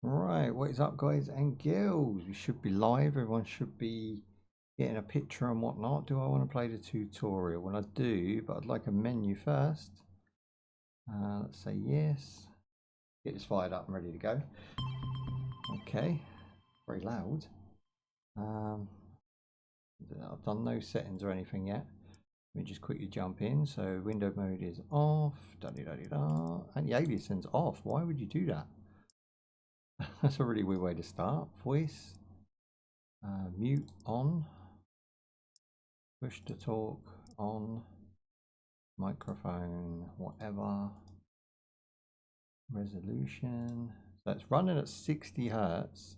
Right, what is up, guys and girls? We should be live. Everyone should be getting a picture and whatnot. Do I want to play the tutorial? Well, I do, but I'd like a menu first. Let's say yes. Get this fired up and ready to go. Okay, very loud. I've done no settings or anything yet. Let me just quickly jump in. So window mode is off. Da-da-da-da-da. And the aliasing's off. Why would you do that? That's a really weird way to start. Voice, mute on, push to talk on, microphone, whatever, resolution. So it's running at 60 Hertz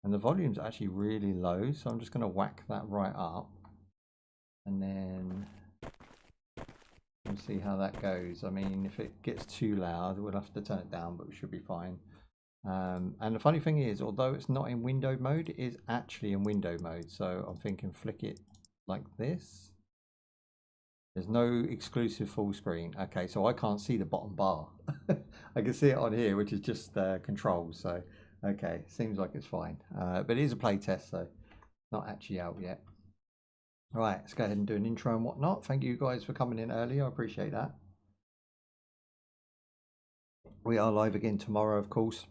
and the volume's actually really low. So I'm just going to whack that right up and then we'll see how that goes. I mean, if it gets too loud, we'll have to turn it down, but we should be fine. And the funny thing is, although it's not in window mode, it is actually in window mode. So I'm thinking flick it like this. There's no exclusive full screen. Okay, so I can't see the bottom bar. I can see it on here, which is just controls. So, okay, seems like it's fine. But it is a play test, so not actually out yet. All right, let's go ahead and do an intro and whatnot. Thank you guys for coming in early. I appreciate that. We are live again tomorrow, of course.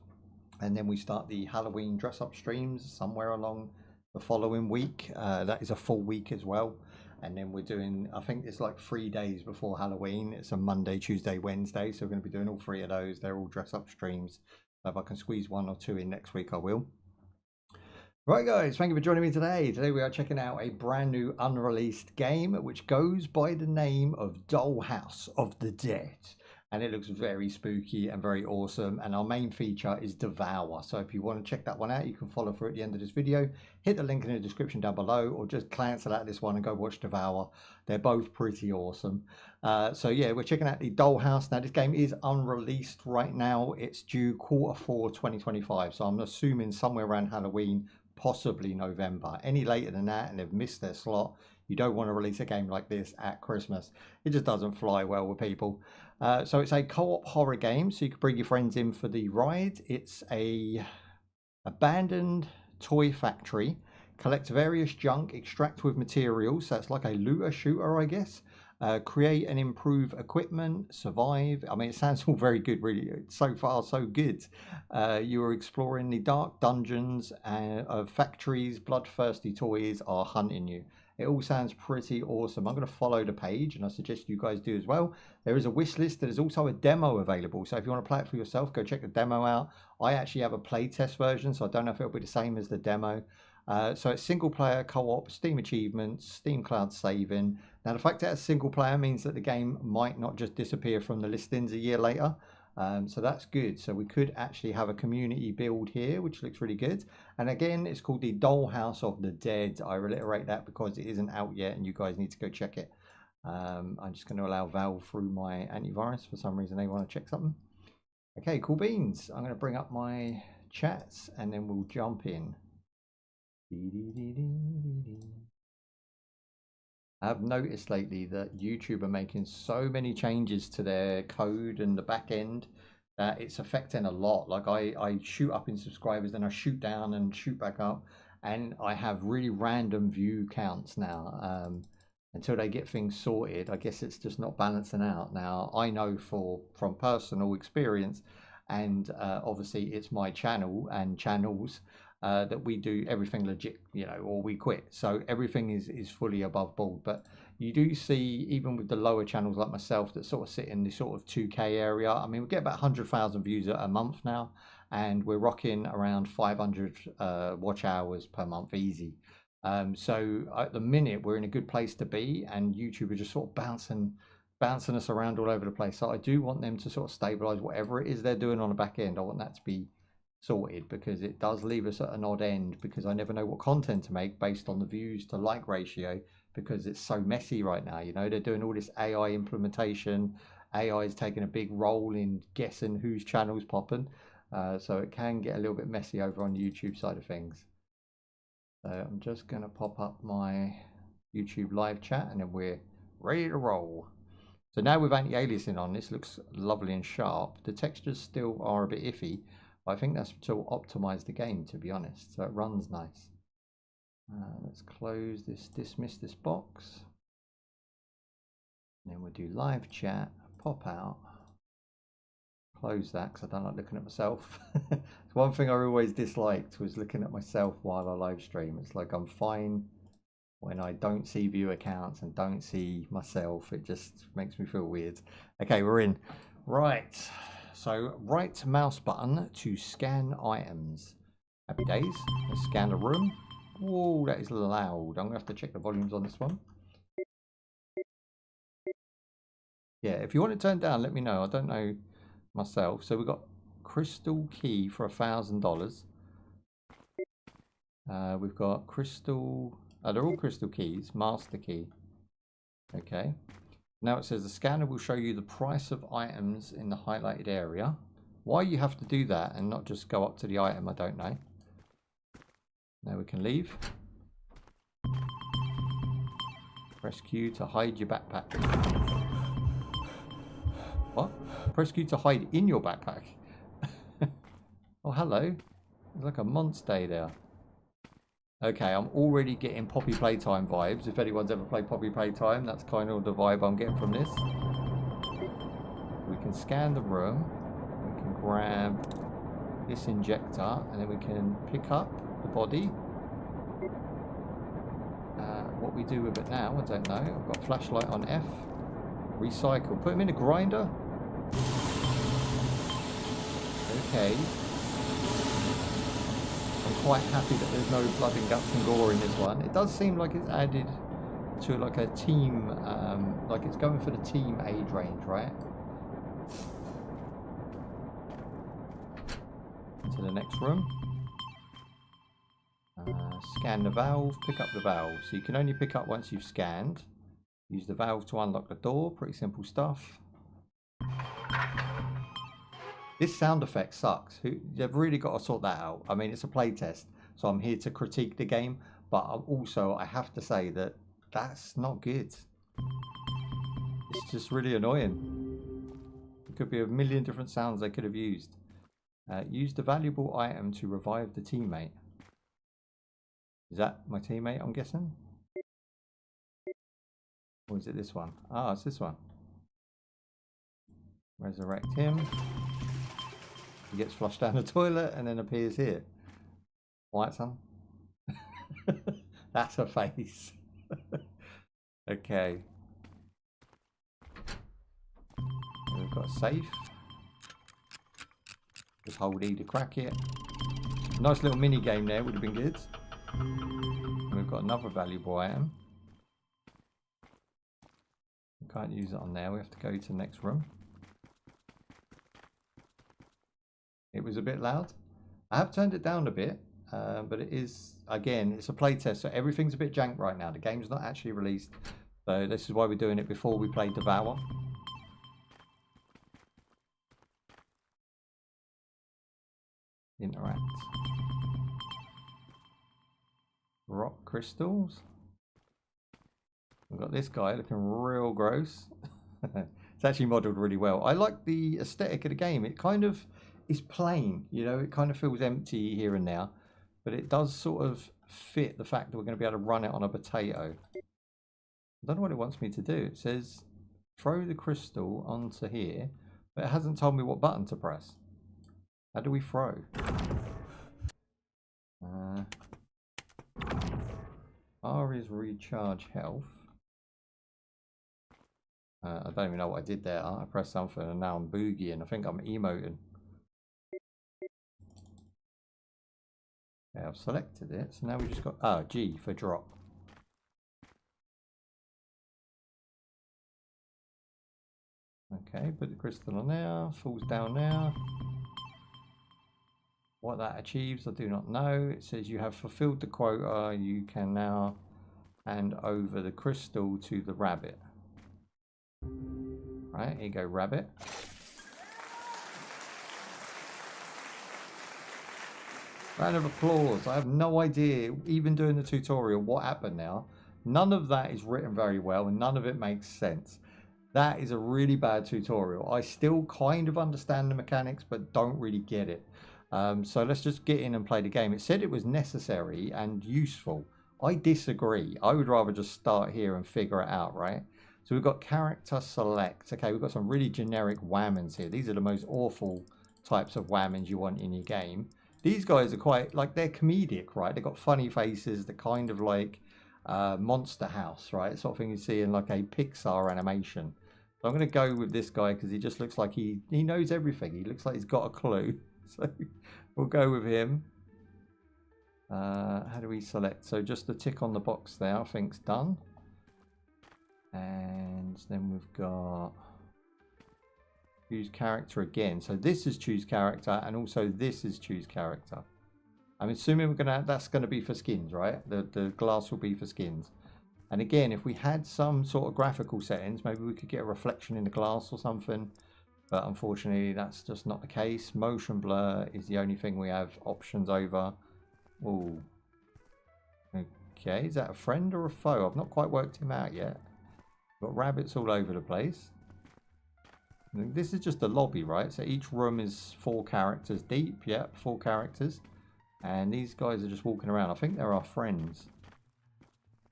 And then we start the Halloween dress up streams somewhere along the following week. That is a full week as well. And then we're doing, I think it's like 3 days before Halloween. It's a Monday, Tuesday, Wednesday. So we're going to be doing all 3 of those. They're all dress up streams. So if I can squeeze 1 or 2 in next week, I will. Right, guys, thank you for joining me today. Today we are checking out a brand new unreleased game which goes by the name of DollHouse of the Dead. And it looks very spooky and very awesome. And our main feature is DEVOUR. So if you want to check that one out, you can follow through at the end of this video. Hit the link in the description down below, or just cancel out this one and go watch DEVOUR. They're both pretty awesome. So yeah, we're checking out the DollHouse. Now this game is unreleased right now. It's due Q4 2025. So I'm assuming somewhere around Halloween, possibly November. Any later than that and they've missed their slot. You don't want to release a game like this at Christmas. It just doesn't fly well with people. So it's a co-op horror game, so you can bring your friends in for the ride. It's a abandoned toy factory. Collect various junk, extract with materials. So it's like a looter shooter, I guess. Create and improve equipment, survive. I mean, it sounds all very good, really. So far, so good. You are exploring the dark dungeons of factories. Bloodthirsty toys are hunting you. It all sounds pretty awesome. I'm going to follow the page, and I suggest you guys do as well. There is a wish list. There's also a demo available. So if you want to play it for yourself, go check the demo out. I actually have a playtest version, so I don't know if it'll be the same as the demo. So it's single player, co-op, Steam achievements, Steam cloud saving. Now the fact that it's single player means that the game might not just disappear from the listings a year later. So that's good. So we could actually have a community build here, which looks really good. And again, it's called the DollHouse of the Dead. I reiterate that because it isn't out yet and you guys need to go check it. I'm just going to allow Valve through my antivirus. For some reason they want to check something. Okay, cool beans. I'm going to bring up my chats and then we'll jump in. I've noticed lately that YouTube are making so many changes to their code and the back end that it's affecting a lot. Like I shoot up in subscribers, then I shoot down and shoot back up, and I have really random view counts now. Until they get things sorted, I guess it's just not balancing out. Now I know from personal experience, and obviously it's my channel and channels. That we do everything legit, you know, or we quit. So everything is fully above board. But you do see, even with the lower channels like myself that sort of sit in the sort of 2K area, I mean, we get about 100,000 views a month now, and we're rocking around 500 watch hours per month easy. So at the minute, we're in a good place to be, and YouTube are just sort of bouncing us around all over the place. So I do want them to sort of stabilize whatever it is they're doing on the back end. I want that to be sorted, because it does leave us at an odd end, because I never know what content to make based on the views to like ratio, because it's so messy right now. You know, they're doing all this AI implementation. AI is taking a big role in guessing whose channel's popping, so it can get a little bit messy over on the YouTube side of things. So I'm just going to pop up my YouTube live chat and then we're ready to roll. So now with anti-aliasing on, this looks lovely and sharp. The textures still are a bit iffy. I think that's to optimize the game, to be honest, so it runs nice. Let's close this, dismiss this box. And then we'll do live chat, pop out, close that because I don't like looking at myself. It's one thing I always disliked was looking at myself while I live stream. It's like I'm fine when I don't see viewer counts and don't see myself. It just makes me feel weird. Okay, we're in. Right, so right mouse button to scan items. Happy days. Let's scan the room. Whoa, that is loud. I'm gonna have to check the volumes on this one. Yeah, if you want it turned down, let me know. I don't know myself. So we've got crystal key for $1,000. We've got crystal. They're all crystal keys. Master key. Okay. Now it says the scanner will show you the price of items in the highlighted area. Why you have to do that and not just go up to the item, I don't know. Now we can leave. Press Q to hide your backpack. What? Press Q to hide in your backpack. Oh, hello. There's like a monster there. Okay, I'm already getting Poppy Playtime vibes. If anyone's ever played Poppy Playtime, that's kind of the vibe I'm getting from this. We can scan the room. We can grab this injector, and then we can pick up the body. What we do with it now, I don't know. I've got flashlight on F. Recycle. Put him in a grinder. Okay. I'm quite happy that there's no blood and guts and gore in this one. It does seem like it's added to like a team, like it's going for the team age range, right? To the next room. Scan the valve, pick up the valve. So you can only pick up once you've scanned. Use the valve to unlock the door. Pretty simple stuff. This sound effect sucks. They've really got to sort that out. I mean, it's a playtest, so I'm here to critique the game, but also I have to say that that's not good. It's just really annoying. It could be a million different sounds they could have used. Use the valuable item to revive the teammate. Is that my teammate, I'm guessing? Or is it this one? Ah, it's this one. Resurrect him. He gets flushed down the toilet and then appears here. White son. That's a face. Okay. We've got a safe. Just hold E to crack it. Nice little mini game there, would have been good. And we've got another valuable item. We can't use it on there, we have to go to the next room. It was a bit loud. I have turned it down a bit, but it is, again, it's a playtest, so everything's a bit jank right now. The game's not actually released, so this is why we're doing it before we play DEVOUR. Interact. Rock crystals. We've got this guy looking real gross. It's actually modelled really well. I like the aesthetic of the game. It kind of is plain, you know, it kind of feels empty here and there, but it does sort of fit the fact that we're going to be able to run it on a potato. I don't know what it wants me to do. It says throw the crystal onto here, but it hasn't told me what button to press. How do we throw? R is recharge health. I don't even know what I did there. I pressed something and now I'm boogieing. I think I'm emoting. Okay, I've selected it. So now we just got G for drop. Okay, put the crystal on there. Falls down there. What that achieves, I do not know. It says you have fulfilled the quota. You can now hand over the crystal to the rabbit. Right, here you go, rabbit. Round of applause. I have no idea, even doing the tutorial, what happened now. None of that is written very well and none of it makes sense. That is a really bad tutorial. I still kind of understand the mechanics, but don't really get it. So let's just get in and play the game. It said it was necessary and useful. I disagree. I would rather just start here and figure it out, right? So we've got character select. Okay, we've got some really generic whammons here. These are the most awful types of whammons you want in your game. These guys are quite, like, they're comedic, right? They've got funny faces. They're kind of like Monster House, right? Sort of thing you see in like a Pixar animation. So I'm going to go with this guy because he just looks like he knows everything. He looks like he's got a clue. So we'll go with him. How do we select? So just the tick on the box there, I think's done. And then we've got choose character again. So this is choose character, and also this is choose character. I'm assuming that's gonna be for skins, right? The glass will be for skins. And again, if we had some sort of graphical settings, maybe we could get a reflection in the glass or something. But unfortunately, that's just not the case. Motion blur is the only thing we have options over. Ooh. Okay, is that a friend or a foe? I've not quite worked him out yet. Got rabbits all over the place. This is just a lobby, right? So each room is 4 characters deep. Yep, 4 characters. And these guys are just walking around. I think they're our friends.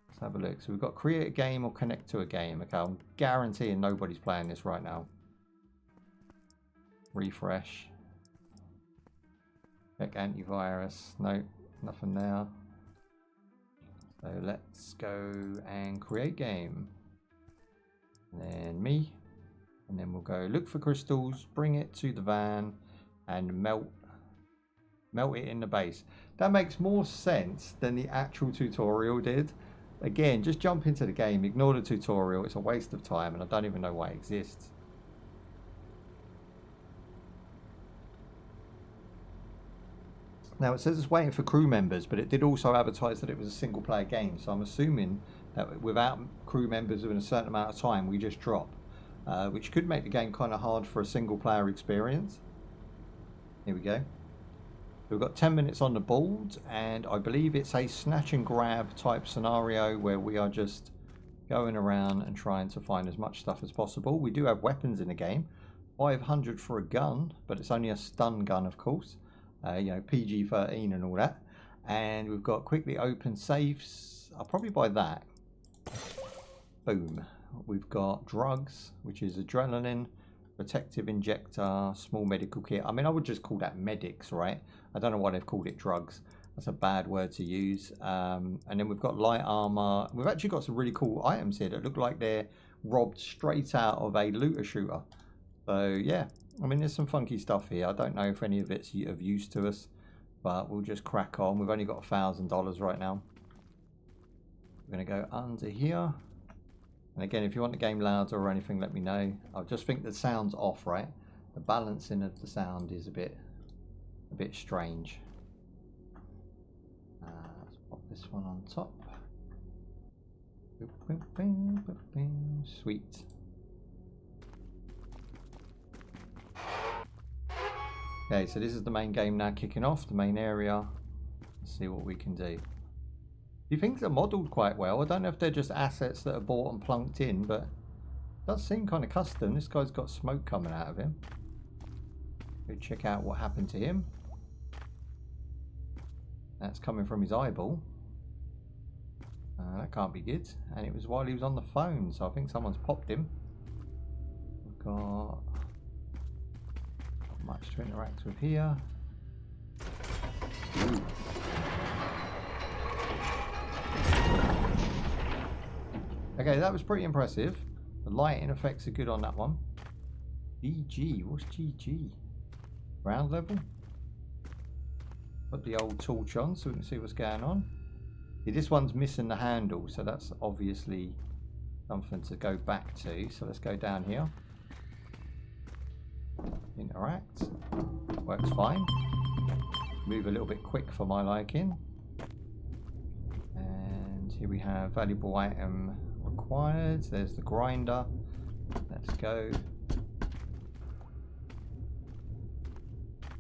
Let's have a look. So we've got create a game or connect to a game. Okay, I'm guaranteeing nobody's playing this right now. Refresh. Check antivirus. No, nothing there. So let's go and create game. And then me. And then we'll go look for crystals, bring it to the van, and melt it in the base. That makes more sense than the actual tutorial did. Again, just jump into the game, ignore the tutorial. It's a waste of time, and I don't even know why it exists. Now it says it's waiting for crew members, but it did also advertise that it was a single player game. So I'm assuming that without crew members within a certain amount of time, we just drop. Which could make the game kind of hard for a single player experience. Here we go. We've got 10 minutes on the board, and I believe it's a snatch and grab type scenario where we are just going around and trying to find as much stuff as possible. We do have weapons in the game. 500 for a gun, but it's only a stun gun, of course. You know, PG-13 and all that. And we've got quickly open safes. I'll probably buy that. Boom. We've got drugs, which is adrenaline, protective injector, small medical kit. I mean, I would just call that medics, right? I don't know why they've called it drugs. That's a bad word to use. And then we've got light armor. We've actually got some really cool items here that look like they're robbed straight out of a looter shooter. So yeah, I mean, there's some funky stuff here. I don't know if any of it's of use to us, but we'll just crack on. We've only got $1,000 right now. We're going to go under here. And again, if you want the game louder or anything, let me know. I just think the sound's off, right? The balancing of the sound is a bit strange. Let's pop this one on top. Sweet. Okay, so this is the main game now kicking off, the main area. Let's see what we can do. These things are modelled quite well. I don't know if they're just assets that are bought and plunked in, but it does seem kind of custom. This guy's got smoke coming out of him. Go check out what happened to him. That's coming from his eyeball. That can't be good. And it was while he was on the phone, so I think someone's popped him. We've got not much to interact with here. Ooh. Okay, that was pretty impressive. The lighting effects are good on that one. GG, what's GG? Ground level? Put the old torch on so we can see what's going on. See, this one's missing the handle, so that's obviously something to go back to. So let's go down here. Interact. Works fine. Move a little bit quick for my liking. And here we have valuable item required. There's the grinder. Let's go.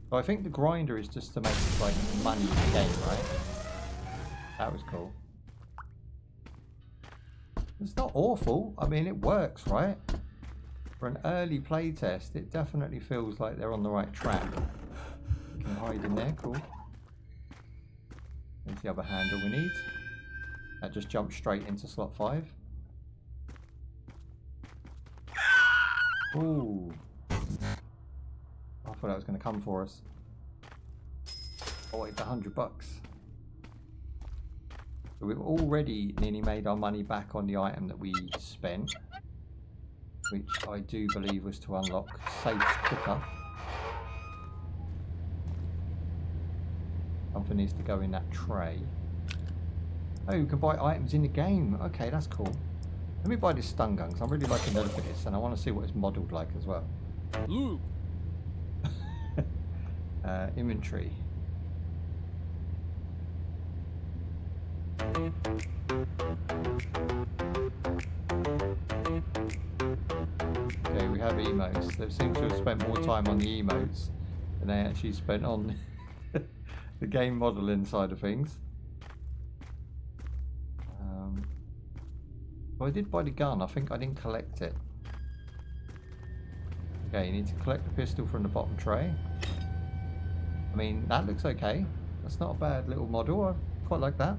So I think the grinder is just to make like money in the game, right? That was cool. It's not awful. I mean, it works, right? For an early playtest, it definitely feels like they're on the right track. can hide in there. Cool. There's the other handle we need. That just jumps straight into slot 5. Ooh. I thought that was going to come for us. Oh, it's $100. So we've already nearly made our money back on the item that we spent, which I do believe was to unlock Safe's quicker. Something needs to go in that tray. Oh, you can buy items in the game. Okay, that's cool. Let me buy this stun gun because I'm really liking the look of this, and I want to see what it's modelled like as well. Inventory. Okay, we have emotes. They seem to have spent more time on the emotes than they actually spent on the game modelling side of things. Well, I did buy the gun. I think I didn't collect it. Okay, you need to collect the pistol from the bottom tray. I mean, that looks okay. That's not a bad little model. I quite like that.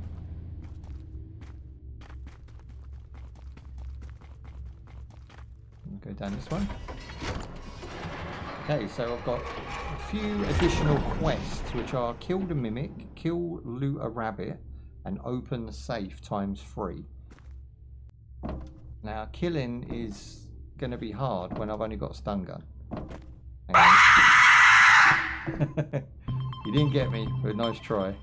Go down this one. Okay, so I've got a few additional quests, which are kill the mimic, kill, loot a rabbit, and open the safe ×3. Now, killing is going to be hard when I've only got a stun gun. You didn't get me, but nice try.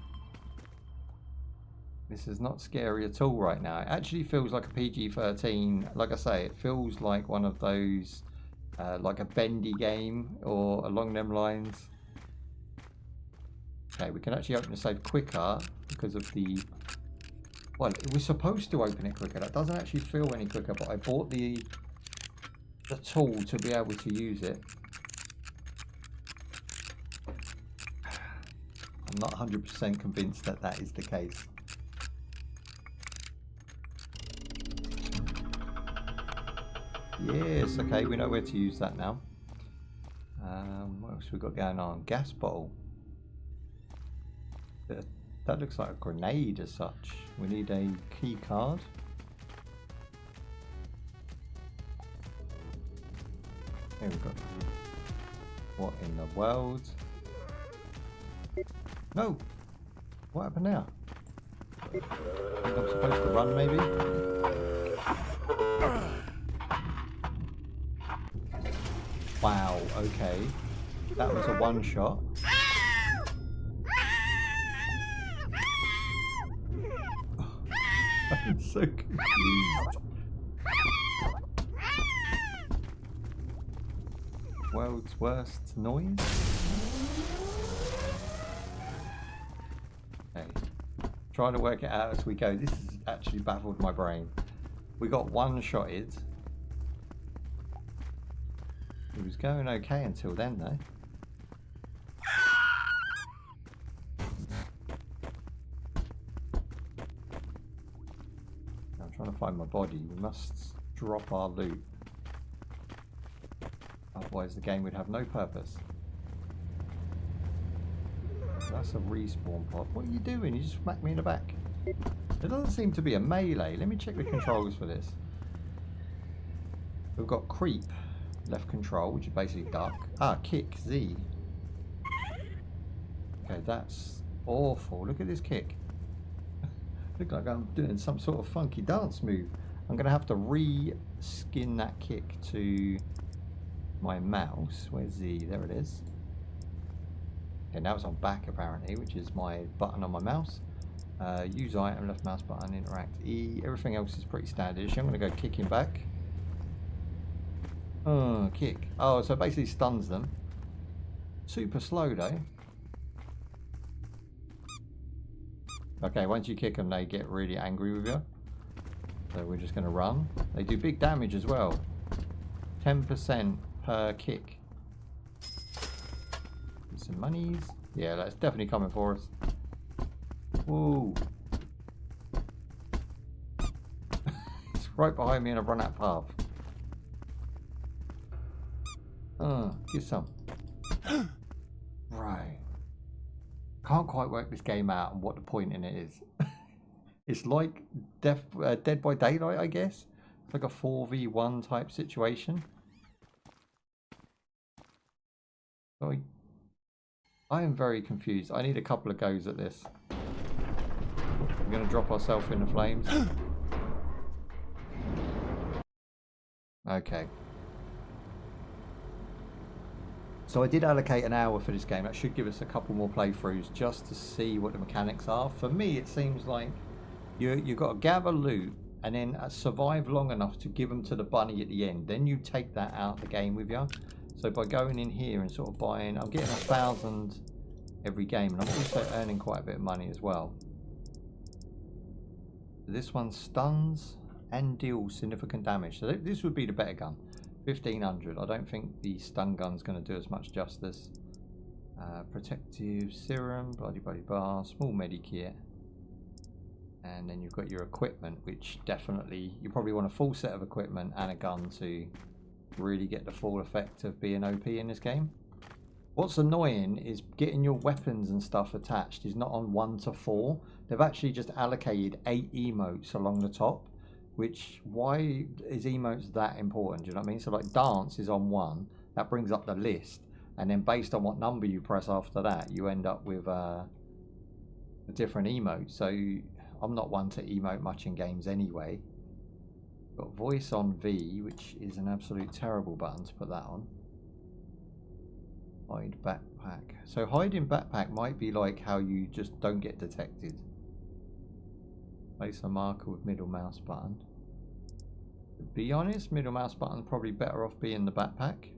This is not scary at all right now. It actually feels like a PG-13. Like I say, it feels like one of those, like a bendy game or along them lines. Okay, we can actually open the safe quicker because of the... Well, it was supposed to open it quicker. That doesn't actually feel any quicker, but I bought the tool to be able to use it. I'm not 100% convinced that that is the case. Yes, okay, we know where to use that now. What else we got going on? Gas bottle. That looks like a grenade as such. We need a key card. Here we go. What in the world? No! What happened now? I think I'm supposed to run maybe? Wow, okay. That was a one shot. I'm so confused. World's worst noise? Okay. Trying to work it out as we go. This has actually baffled my brain. We got one-shotted. It was going okay until then, though. I'm trying to find my body. We must drop our loot. Otherwise the game would have no purpose. That's a respawn pod. What are you doing? You just smacked me in the back. There doesn't seem to be a melee. Let me check the controls for this. We've got creep, left control, which is basically duck. Ah, kick, Z. Okay, that's awful. Look at this kick. Look like I'm doing some sort of funky dance move. I'm going to have to re-skin that kick to my mouse. Where's Z? There it is. Okay, now it's on back apparently, which is my button on my mouse. Use item, left mouse button, interact E. Everything else is pretty standard. I'm going to go kicking back. Oh, kick. Oh, so it basically stuns them. Super slow though. Okay, once you kick them, they get really angry with you. So we're just going to run. They do big damage as well. 10% per kick. Some monies. Yeah, that's definitely coming for us. Whoa. It's right behind me and I've run that path. Get some. Right. Can't quite work this game out and what the point in it is. It's like Dead by Daylight, I guess. It's like a 4v1 type situation. So I am very confused. I need a couple of goes at this. We're going to drop ourselves in the flames. Okay. So I did allocate an hour for this game. That should give us a couple more playthroughs just to see what the mechanics are. For me, it seems like you've got to gather loot and then survive long enough to give them to the bunny at the end. Then you take that out of the game with you. So by going in here and sort of buying, I'm getting 1,000 every game, and I'm also earning quite a bit of money as well. This one stuns and deals significant damage. So this would be the better gun. 1,500. I don't think the stun gun's going to do as much justice. Protective serum, bloody bar, small medikit. And then you've got your equipment, which definitely, you probably want a full set of equipment and a gun to really get the full effect of being OP in this game. What's annoying is getting your weapons and stuff attached is not on 1 to 4. They've actually just allocated 8 emotes along the top. Which, why is emotes that important? Do you know what I mean? So like dance is on 1, that brings up the list, and then based on what number you press after that, you end up with a different emote. So I'm not one to emote much in games anyway. Got voice on V, which is an absolute terrible button to put that on. Hide backpack. So hiding backpack might be like how you just don't get detected. Place a marker with middle mouse button. To be honest, middle mouse button probably better off being the backpack.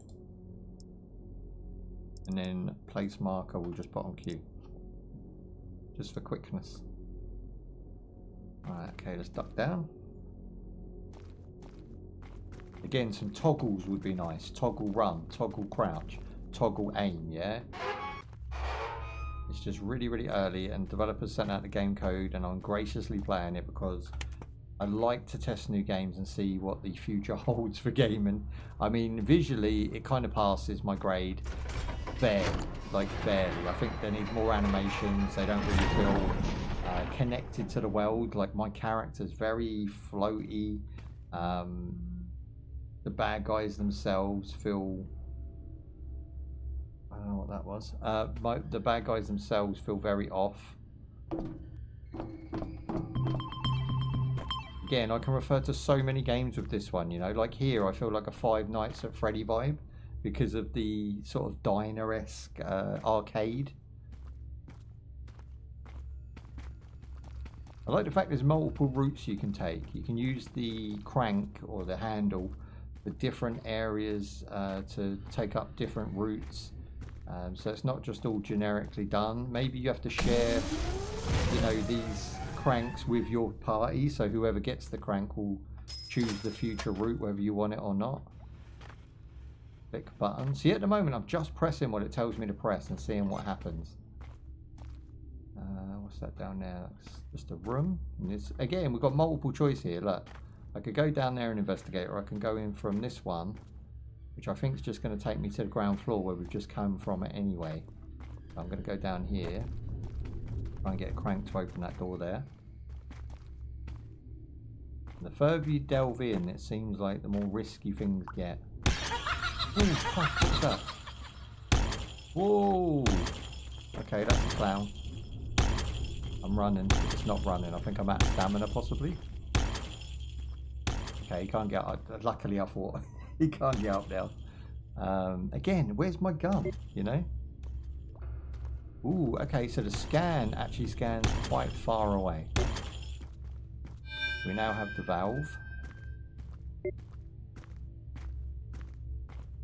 And then place marker we'll just put on Q. Just for quickness. Alright, okay, let's duck down. Again, some toggles would be nice. Toggle run, toggle crouch, toggle aim, yeah? It's just really, really early, and developers sent out the game code, and I'm graciously playing it because I like to test new games and see what the future holds for gaming. I mean, visually, it kind of passes my grade. Barely, like barely. I think they need more animations. They don't really feel connected to the world. Like, my character's very floaty. The bad guys themselves feel... I don't know what that was. The bad guys themselves feel very off. Again, I can refer to so many games with this one, you know. Like here, I feel like a Five Nights at Freddy vibe because of the sort of diner-esque arcade. I like the fact there's multiple routes you can take. You can use the crank or the handle for different areas to take up different routes. So it's not just all generically done. Maybe you have to share, you know, these cranks with your party, so whoever gets the crank will choose the future route whether you want it or not. Click button. See, at the moment I'm just pressing what it tells me to press and seeing what happens. What's that down there? That's just a room. And it's, again, we've got multiple choice here. Look, I could go down there and investigate, or I can go in from this one, which I think is just going to take me to the ground floor where we've just come from it anyway. So I'm going to go down here, try and get a crank to open that door there. And the further you delve in, it seems like the more risky things get. Ooh, fuck, what's that? Whoa! Okay, that's a clown. I'm running. It's not running. I think I'm out of stamina, possibly. Okay, he can't get up. Luckily, I thought he can't get up now. Again, where's my gun? You know? Ooh, okay, so the scan actually scans quite far away. We now have the valve.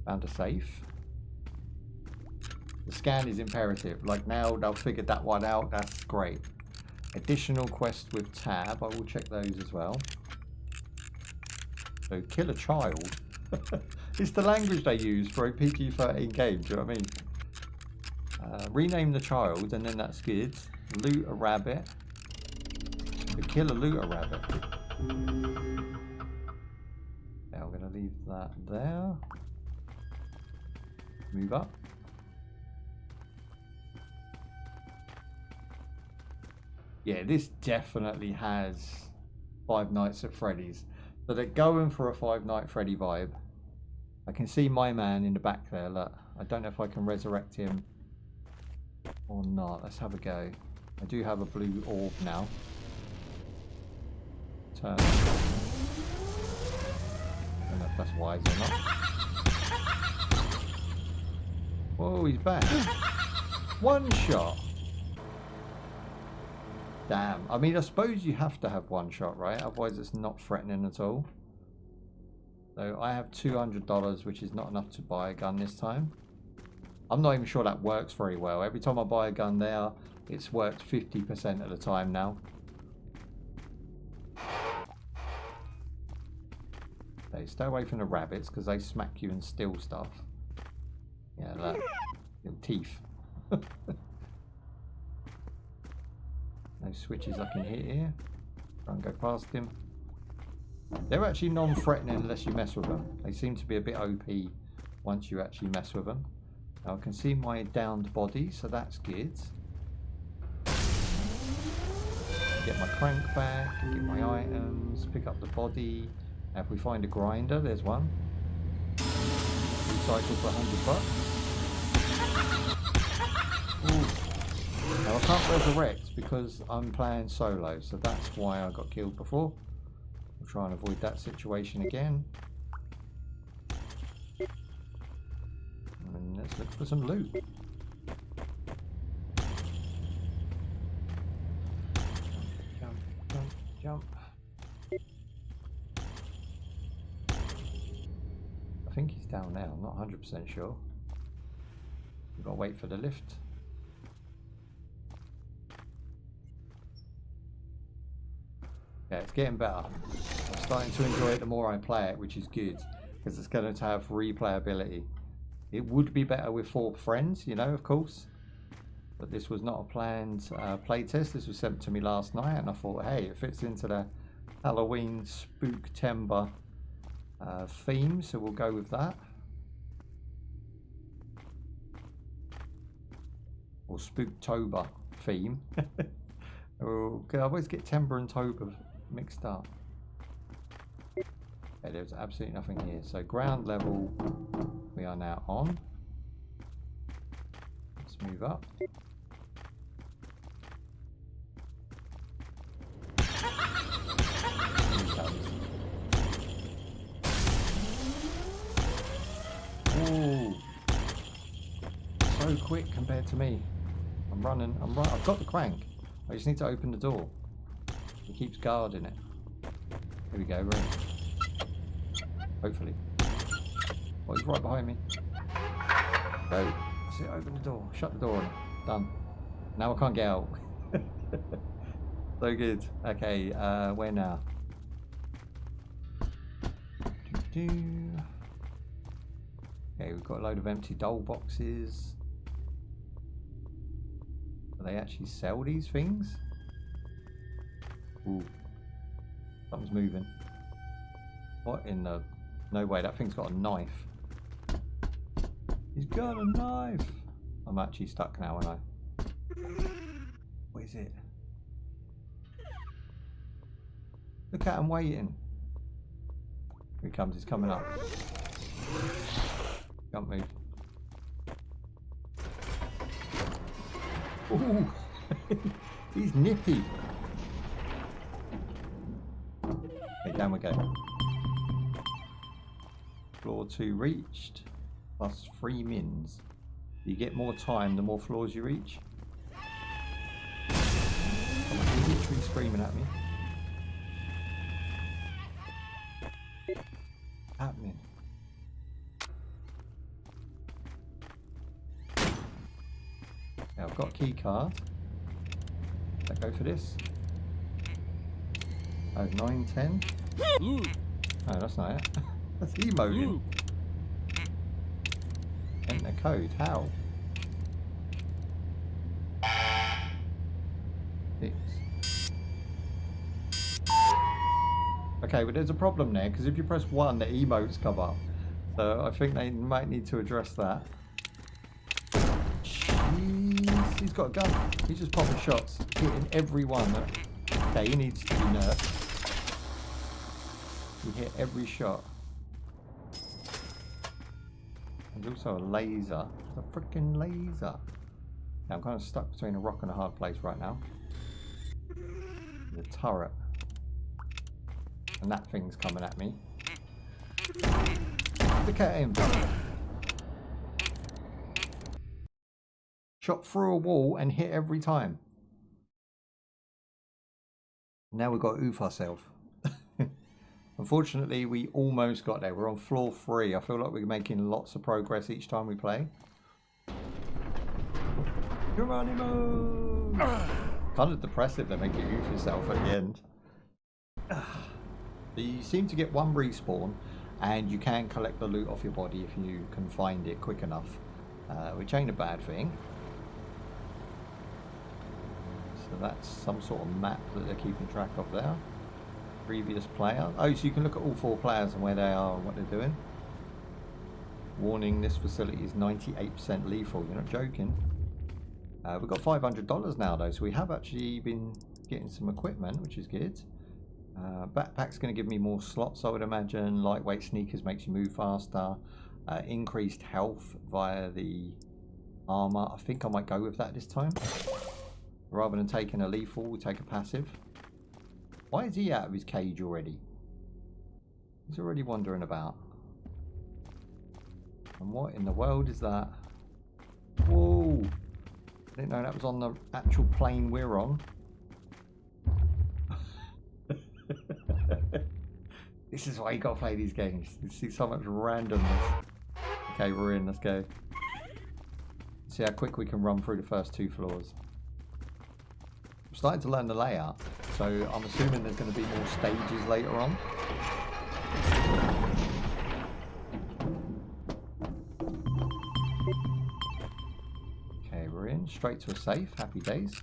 Found a safe. The scan is imperative. Like, now they've figured that one out. That's great. Additional quest with tab. I will check those as well. So, kill a child. It's the language they use for a PG-13 game. Do you know what I mean? Rename the child, and then that's good. Loot a rabbit. To kill a loot a rabbit. Now we're going to leave that there. Move up. Yeah, this definitely has Five Nights at Freddy's. So they're going for a Five Nights at Freddy vibe. I can see my man in the back there. Look, I don't know if I can resurrect him or not. Let's have a go. I do have a blue orb now. Turn. I don't know if that's wise or not. Whoa, he's back. One shot. Damn. I mean, I suppose you have to have one shot, right? Otherwise it's not threatening at all. So I have $200, which is not enough to buy a gun this time. I'm not even sure that works very well. Every time I buy a gun there, it's worked 50% of the time now. Okay, stay away from the rabbits because they smack you and steal stuff. Yeah, that little teeth. No switches I can hit here. Try and go past him. They're actually non-threatening unless you mess with them. They seem to be a bit OP once you actually mess with them. Now I can see my downed body, so that's good. Get my crank back, get my items, pick up the body. Now if we find a grinder, there's one. Recycle for $100. Ooh. Now I can't resurrect because I'm playing solo, so that's why I got killed before. We'll try and avoid that situation again. And let's look for some loot. Jump, jump, jump. I think he's down now, I'm not 100% sure. We've got to wait for the lift. Yeah, it's getting better. I'm starting to enjoy it the more I play it, which is good, because it's going to have replayability. It would be better with 4 friends, you know, of course. But this was not a planned playtest. This was sent to me last night, and I thought, hey, it fits into the Halloween Spooktember theme, so we'll go with that. Or Spooktober theme. I always get Timber and Tober mixed up. Okay, there's absolutely nothing here. So ground level, we are now on. Let's move up. Ooh, so quick compared to me. I'm running. I've got the crank. I just need to open the door. He keeps guarding it. Here we go, we're in. Hopefully. Oh, he's right behind me. Go. That's it, open the door. Shut the door on it. Done. Now I can't get out. So good. Okay, where now? Okay, we've got a load of empty doll boxes. Do they actually sell these things? Ooh. Something's moving. What in the... No way, that thing's got a knife. He's got a knife! I'm actually stuck now, aren't I? What is it? Look at him waiting. Here he comes, he's coming up. Can't move. Ooh! He's nippy. Okay, down we go. Floor 2 reached. Plus 3 mins. You get more time the more floors you reach. He's literally screaming at me. What's happening? Now I've got a key card. Let's go for this. Oh, 9, 10. Oh, that's not it. That's emoting. Enter code. How? 6. Okay, but there's a problem there because if you press 1, the emotes come up. So I think they might need to address that. Jesus. He's got a gun. He's just popping shots, hitting everyone. Okay, he needs to be nerfed. He hit every shot. There's also a laser. It's a freaking laser. Now, I'm kind of stuck between a rock and a hard place right now. The turret. And that thing's coming at me. Look at him. Shot through a wall and hit every time. Now we've got to oof ourselves. Unfortunately, we almost got there. We're on floor 3. I feel like we're making lots of progress each time we play. Geronimo! Kind of depressive they make you oof yourself at the end. You seem to get one respawn, and you can collect the loot off your body if you can find it quick enough, which ain't a bad thing. So that's some sort of map that they're keeping track of there. Previous player. Oh, so you can look at all 4 players and where they are and what they're doing. Warning, this facility is 98% lethal. You're not joking. We've got $500 now though, so we have actually been getting some equipment, which is good. Backpack's going to give me more slots, I would imagine. Lightweight sneakers makes you move faster. Increased health via the armor. I think I might go with that this time. Rather than taking a lethal, we'll take a passive. Why is he out of his cage already? He's already wandering about. And what in the world is that? Whoa! I didn't know that was on the actual plane we're on. This is why you gotta play these games. You see so much randomness. Okay, we're in. Let's go. See how quick we can run through the first 2 floors. I'm starting to learn the layout, so I'm assuming there's going to be more stages later on. Okay, we're in. Straight to a safe. Happy days.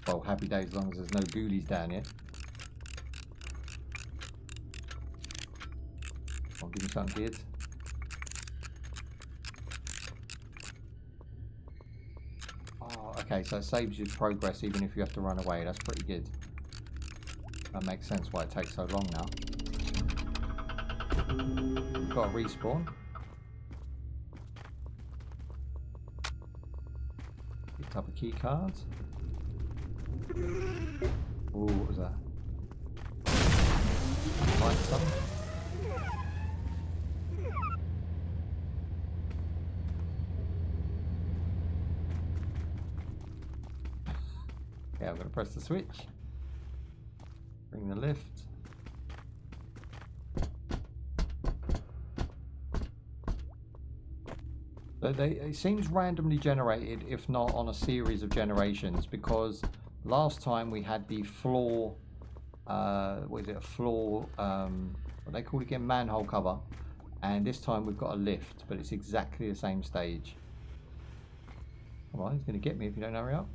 Well, happy days as long as there's no ghoulies down here. I'll give me something, kids. Okay, so it saves you progress even if you have to run away. That's pretty good. That makes sense why it takes so long now. We've got a respawn. Picked up a key card. Ooh, what was that? Find something. Yeah, I'm going to press the switch. Bring the lift. It seems randomly generated, if not on a series of generations, because last time we had the floor, what is it, a floor, what they call it again, manhole cover, and this time we've got a lift, but it's exactly the same stage. Come on, he's going to get me if you don't hurry up.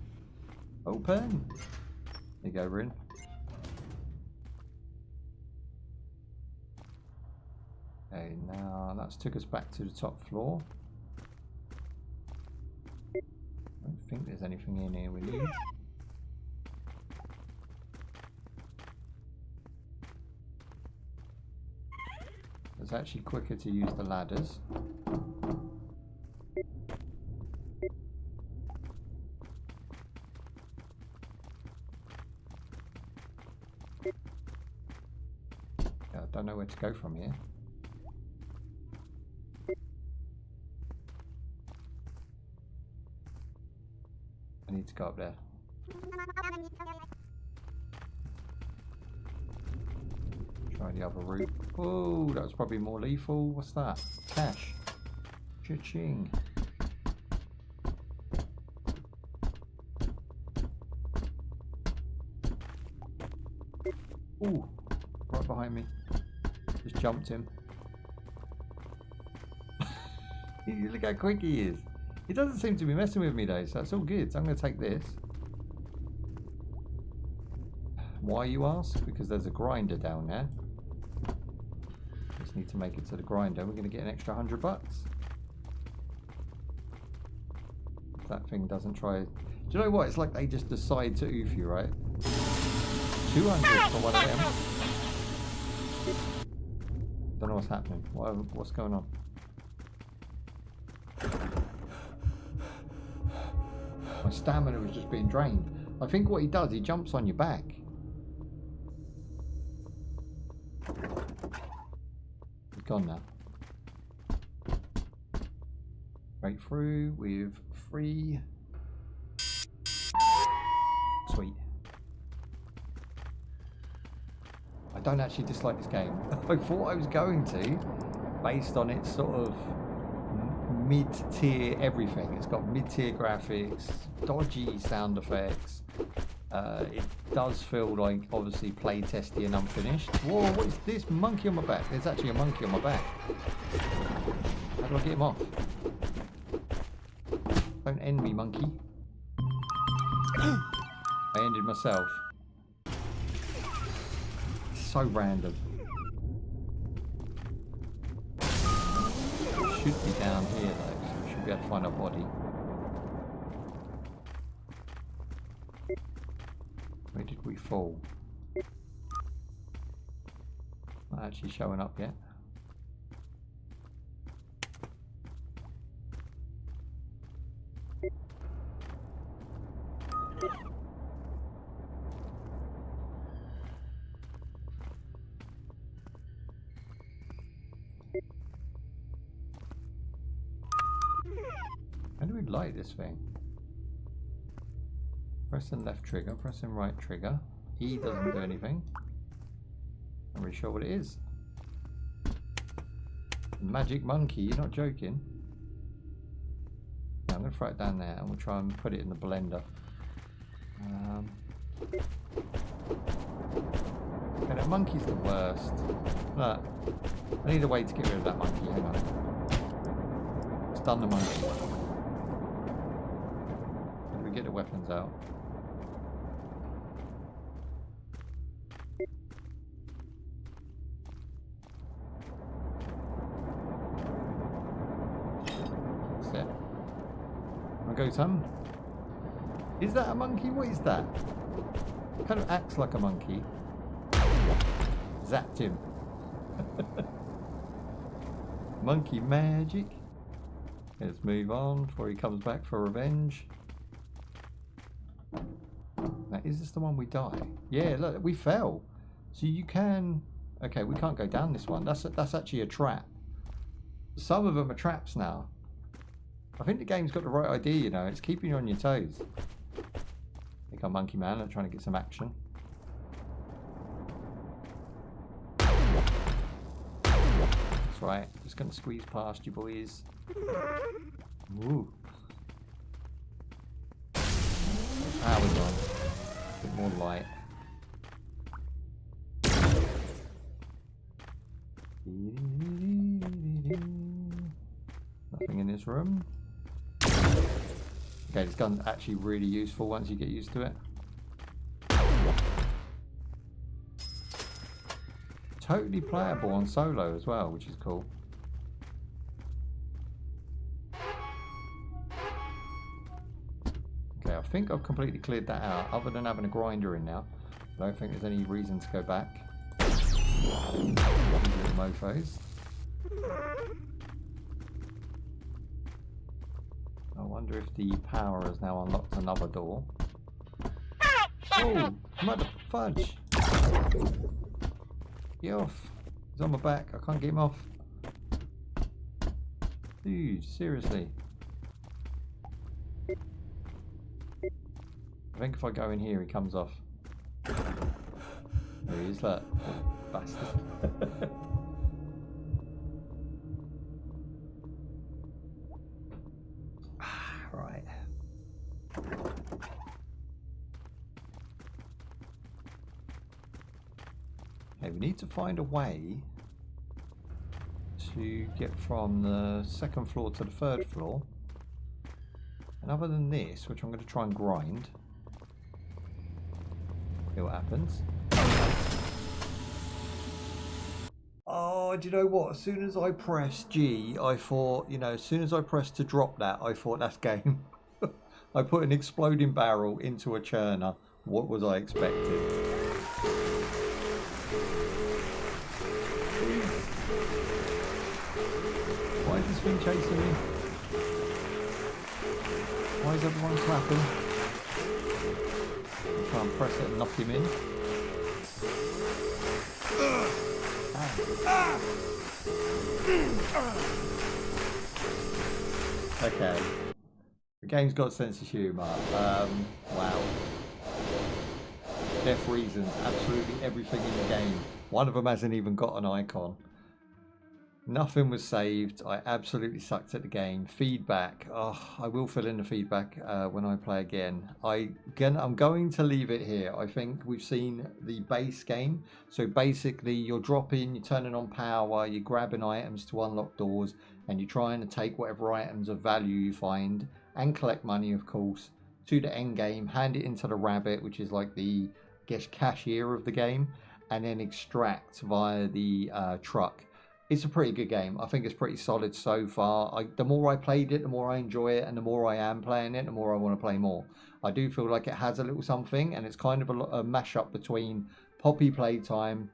Open! There you go, we're in. Okay, now that's took us back to the top floor. I don't think there's anything in here we need. It's actually quicker to use the ladders. Yeah, I don't know where to go from here. I need to go up there. Try the other route. Oh, that was probably more lethal. What's that? Cash. Cha-ching. Ooh, right behind me. Just jumped him. Look how quick he is. He doesn't seem to be messing with me though, so that's all good. So I'm going to take this. Why, you ask? Because there's a grinder down there. Just need to make it to the grinder. We're going to get an extra $100. that thing doesn't try. Do you know what? It's like they just decide to oof you, right? 200 for one of them. Don't know what's happening. What's going on? My stamina was just being drained. I think what he does, he jumps on your back. He's gone now. Right through with 3. Sweet. I don't actually dislike this game. I thought I was going to, based on its sort of mid-tier everything. It's got mid-tier graphics, dodgy sound effects. It does feel like obviously playtesty and unfinished. Whoa, what is this monkey on my back? There's actually a monkey on my back. How do I get him off? Don't end me, monkey. I ended myself. So random. It should be down here though, so we should be able to find our body. Where did we fall? Not actually showing up yet. How do we light this thing? Pressing left trigger, pressing right trigger. E doesn't do anything. I'm really sure what it is. Magic monkey, you're not joking. Yeah, I'm going to throw it down there and we'll try and put it in the blender. Okay, that monkey's the worst. Look, I need a way to get rid of that monkey. Hang on. Stun the monkey. How do we get the weapons out? That's it. I'll go some. Is that a monkey? What is that? It kind of acts like a monkey. Zapped him. Monkey magic. Let's move on before he comes back for revenge. Now, is this the one we die? Yeah, look, we fell. So you can... Okay, we can't go down this one. That's actually a trap. Some of them are traps now. I think the game's got the right idea, you know. It's keeping you on your toes. Here come Monkey Man. I'm trying to get some action. That's right. Just going to squeeze past you, boys. Ooh. Power's on. A bit more light. Nothing in this room. Okay, this gun's actually really useful once you get used to it. Totally playable on solo as well, which is cool. Okay, I think I've completely cleared that out, other than having a grinder in now. I don't think there's any reason to go back. These little mofos. I wonder if the power has now unlocked another door. Oh, mother fudge! Get off. He's on my back. I can't get him off. Dude, seriously. I think if I go in here, he comes off. There he is, look. Bastard. Right. Okay, we need to find a way to get from the second floor to the third floor. And other than this, which I'm going to try and grind, see what happens. Oh, do you know what? As soon as I pressed G, I thought, you know, as soon as I pressed to drop that, I thought that's game. I put an exploding barrel into a churner. What was I expecting? Why is this thing chasing me? Why is everyone clapping? I'll try and press it and knock him in. Okay. The game's got a sense of humour. Wow. Death reasons, absolutely everything in the game. One of them hasn't even got an icon. Nothing was saved. I absolutely sucked at the game. Feedback. Oh, I will fill in the feedback when I play again. I'm going to leave it here. I think we've seen the base game. So basically you're dropping, you're turning on power, you're grabbing items to unlock doors, and you're trying to take whatever items of value you find and collect money, of course, to the end game, hand it into the rabbit, which is like the, I guess, cashier of the game, and then extract via the truck. It's a pretty good game. I think it's pretty solid so far. The more I played it, the more I enjoy it, and the more I am playing it, the more I want to play more. I do feel like it has a little something, and it's kind of a mashup between Poppy Playtime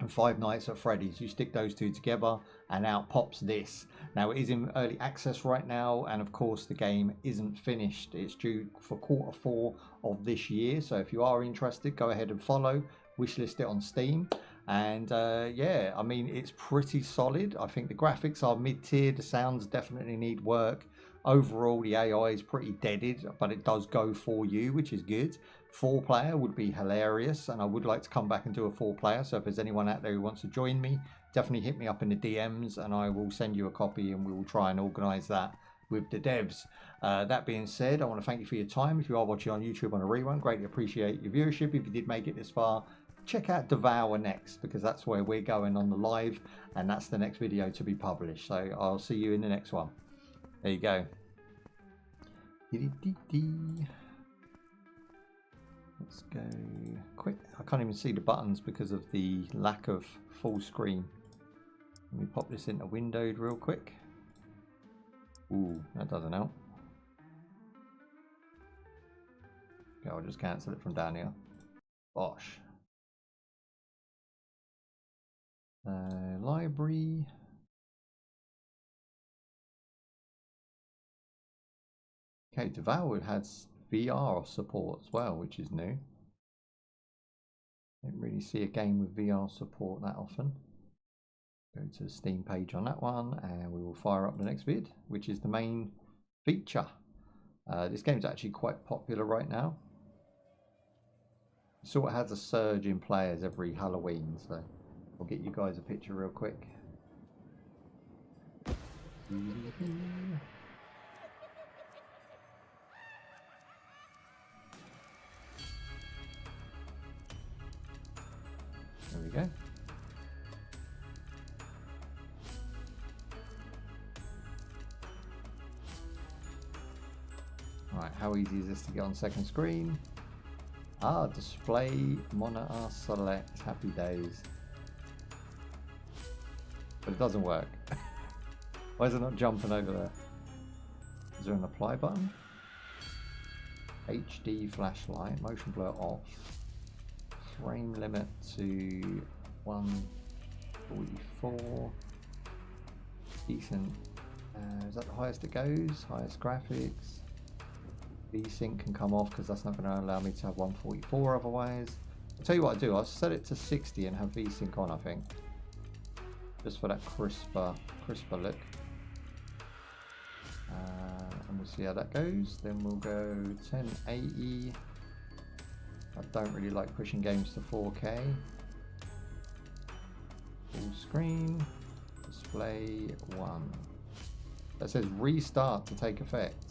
and Five Nights at Freddy's. You stick those two together and out pops this. Now it is in early access right now, and of course the game isn't finished. It's due for Q4 of this year, so if you are interested, go ahead and follow, wishlist it on Steam. And yeah, I mean, it's pretty solid. I think the graphics are mid-tier, the sounds definitely need work. Overall, the AI is pretty deaded, but it does go for you, which is good. 4-player would be hilarious, and I would like to come back and do a 4-player. So if there's anyone out there who wants to join me, definitely hit me up in the DMs, and I will send you a copy, and we will try and organize that with the devs. That being said, I want to thank you for your time. If you are watching on YouTube on a rerun, greatly appreciate your viewership. If you did make it this far, check out DEVOUR next, because that's where we're going on the live, and that's the next video to be published. So I'll see you in the next one. There you go. Let's go quick. I can't even see the buttons because of the lack of full screen. Let me pop this into windowed real quick. Ooh, that doesn't help. Okay, I'll just cancel it from down here. Bosh. Library. Okay, DEVOUR has VR support as well, which is new. Don't really see a game with VR support that often. Go to the Steam page on that one, and we will fire up the next vid, which is the main feature. This game's actually quite popular right now. It sort of has a surge in players every Halloween, so I'll get you guys a picture real quick. There we go. Right, how easy is this to get on second screen? Ah, display, monitor, select, happy days. But it doesn't work. Why is it not jumping over there? Is there an apply button? HD flashlight, motion blur off. Frame limit to 144. Decent. Is that the highest it goes? Highest graphics. V-Sync can come off because that's not going to allow me to have 144 otherwise. I'll tell you what I'll do. I'll set it to 60 and have V-Sync on, I think. Just for that crisper look. And we'll see how that goes. Then we'll go 1080. I don't really like pushing games to 4K. Full screen. Display 1. That says restart to take effect.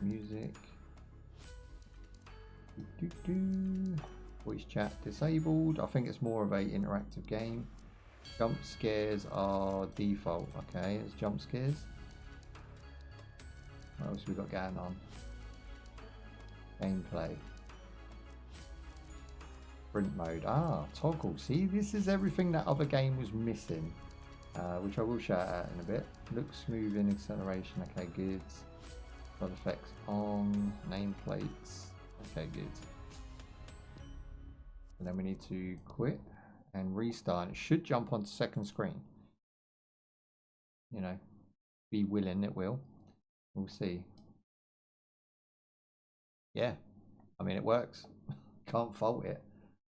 Music. Voice chat disabled. I think it's more of a interactive game. Jump scares are default. Okay, it's jump scares. What else we got going on? Gameplay. Sprint mode. Ah, toggle. See, this is everything that other game was missing. Which I will shout out in a bit. Looks smooth in acceleration. Okay, good. Sound effects on. Nameplates. Okay, good. And then we need to quit and restart. It should jump onto second screen. You know, be willing it will. We'll see. Yeah, I mean it works. Can't fault it.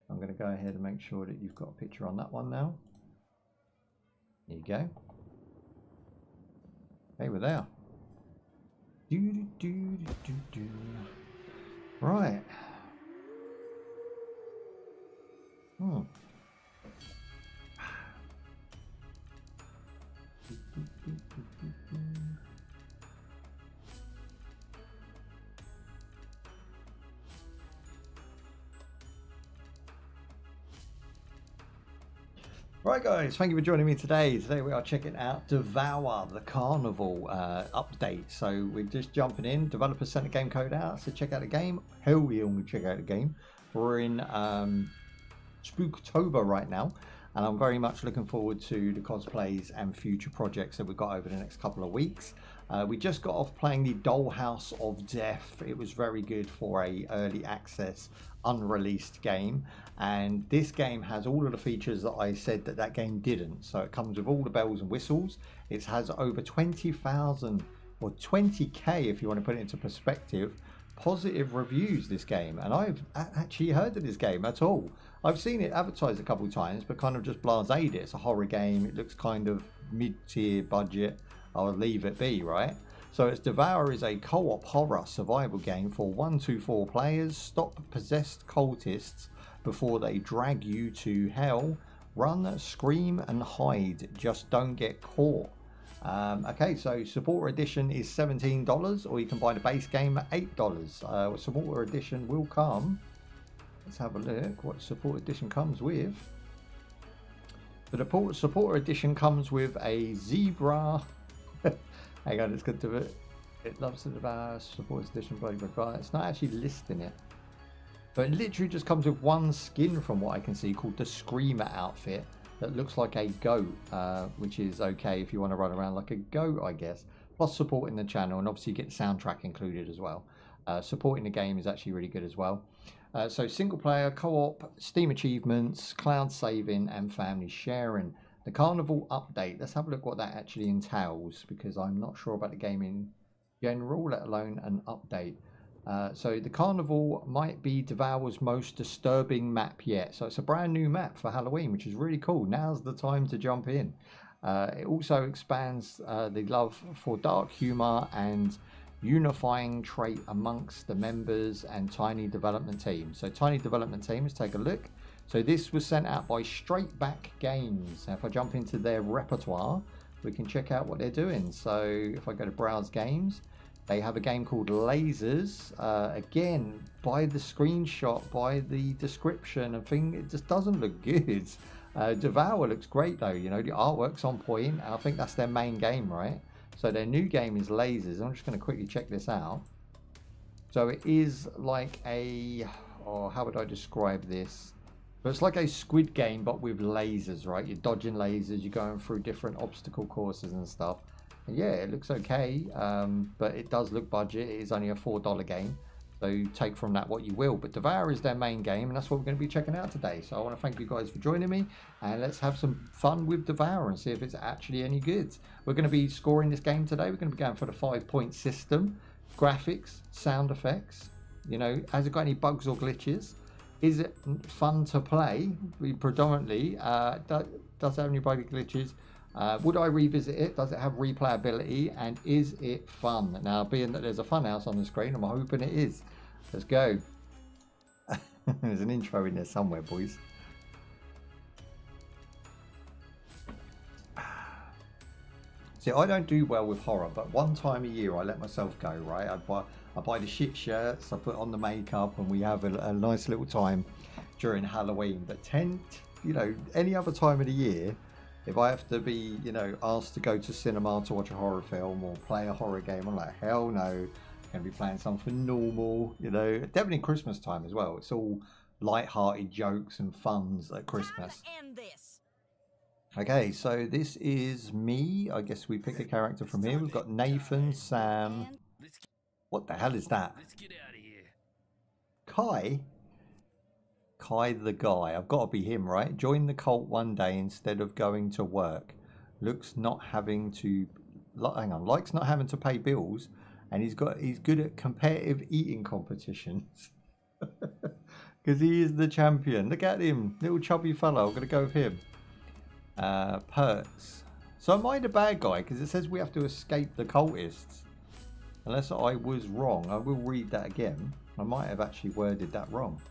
I'm going to go ahead and make sure that you've got a picture on that one now. There you go. Okay, we're there. Right. Right guys, thank you for joining me today. Today we are checking out DEVOUR, the Carnival update. So we're just jumping in. Developers sent a game code out, so check out the game. Hell, we only check out the game. We're in Spooktober right now, and I'm very much looking forward to the cosplays and future projects that we've got over the next couple of weeks. We just got off playing the DollHouse of Death. It was very good for a early access unreleased game, and this game has all of the features that I said that game didn't. So it comes with all the bells and whistles. It has over 20,000 or 20k, if you want to put it into perspective, positive reviews, this game, and I've actually heard of this game at all. I've seen it advertised a couple of times, but kind of just blasé it. It's a horror game. It looks kind of mid-tier budget. I'll leave it be, right? So it's DEVOUR is a co-op horror survival game for 1 to 4 players. Stop possessed cultists before they drag you to hell. Run, scream and hide. Just don't get caught. Okay, so supporter edition is $17, or you can buy the base game at $8. Supporter edition will come. Let's have a look what supporter edition comes with. The supporter edition comes with a zebra. Hang on, it's good to it. It loves the DEVOUR supporter edition, but it's not actually listing it. But it literally just comes with one skin, from what I can see, called the Screamer outfit. That looks like a goat, which is okay if you want to run around like a goat, I guess. Plus supporting the channel, and obviously you get the soundtrack included as well. Supporting the game is actually really good as well. So single player, co-op, Steam achievements, cloud saving and family sharing. The Carnival update, let's have a look what that actually entails, because I'm not sure about the game in general, let alone an update. So the Carnival might be DEVOUR's most disturbing map yet. So it's a brand new map for Halloween, which is really cool. Now's the time to jump in. It also expands the love for dark humor and unifying trait amongst the members and Tiny Development Team. So Tiny Development Team, let's take a look. So this was sent out by Straight Back Games. Now if I jump into their repertoire, we can check out what they're doing. So if I go to Browse Games, they have a game called Lasers. Again, by the screenshot, by the description and thing, it just doesn't look good. DEVOUR looks great though, you know, the artwork's on point. I think that's their main game, right? So their new game is Lasers. I'm just going to quickly check this out. So it is like a, or how would I describe this? But it's like a Squid Game, but with lasers, right? You're dodging lasers, you're going through different obstacle courses and stuff. And yeah, it looks okay, but it does look budget. It is only a $4 game, so take from that what you will. But DEVOUR is their main game, and that's what we're going to be checking out today. So I want to thank you guys for joining me, and let's have some fun with DEVOUR and see if it's actually any good. We're going to be scoring this game today. We're going to be going for the 5-point system. Graphics, sound effects, you know, has it got any bugs or glitches? Is it fun to play? We predominantly, does it have any buggy glitches? Would I revisit it? Does it have replayability? And is it fun? Now, being that there's a funhouse on the screen, I'm hoping it is. Let's go. There's an intro in there somewhere, boys. See, I don't do well with horror, but one time a year I let myself go, right? I buy the shit shirts, I put on the makeup, and we have a nice little time during Halloween. But you know, any other time of the year, if I have to be, you know, asked to go to cinema to watch a horror film or play a horror game, I'm like, hell no. I'm going to be playing something normal, you know. Definitely Christmas time as well. It's all light-hearted jokes and funs at Christmas. Okay, so this is me. I guess we pick a character from here. We've got Nathan, Sam, What the hell is that? Let's get out of here. Kai? Kai the guy. I've got to be him, right? Join the cult one day instead of going to work. Looks not having to... Hang on. Likes not having to pay bills. And he's good at competitive eating competitions. Because he is the champion. Look at him. Little chubby fellow. I'm going to go with him. Perks. So am I the bad guy? Because it says we have to escape the cultists. Unless I was wrong. I will read that again. I might have actually worded that wrong.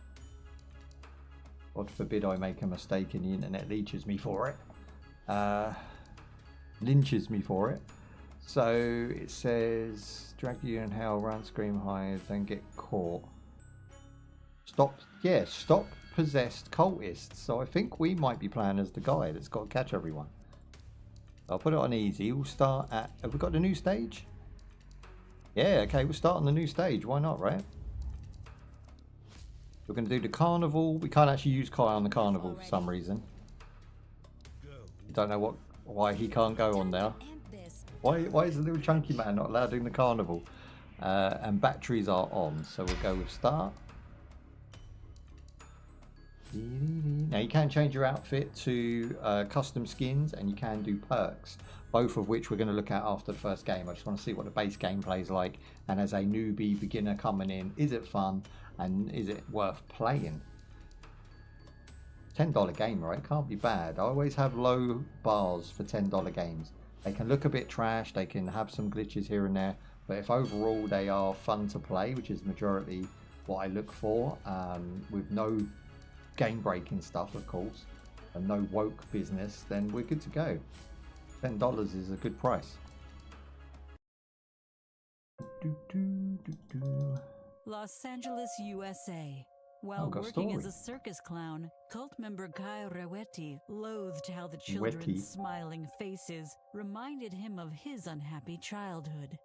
God forbid I make a mistake and the internet leeches me for it. Lynches me for it. So it says drag you in hell, run, scream, hide, then get caught. Stop. Yeah, stop possessed cultists. So I think we might be playing as the guy that's got to catch everyone. I'll put it on easy. We'll start at... Have we got a new stage? Yeah, okay. We'll start on the new stage. Why not, right? We're going to do the carnival. We can't actually use Kai on the carnival for some reason. I don't know why he can't go on there. Why is the little chunky man not allowed in the carnival? And batteries are on, so we'll go with start. Now you can change your outfit to custom skins, and you can do perks, both of which we're going to look at after the first game. I just want to see what the base gameplay is like, and as a newbie beginner coming in, is it fun and is it worth playing? $10 game, right? Can't be bad. I always have low bars for $10 games. They can look a bit trash, they can have some glitches here and there, but if overall they are fun to play, which is majority what I look for, with no game breaking stuff of course, and no woke business, then we're good to go. $10 is a good price. Los Angeles, USA. While working as a circus clown, cult member Guy Rewindz loathed how the children's smiling faces reminded him of his unhappy childhood.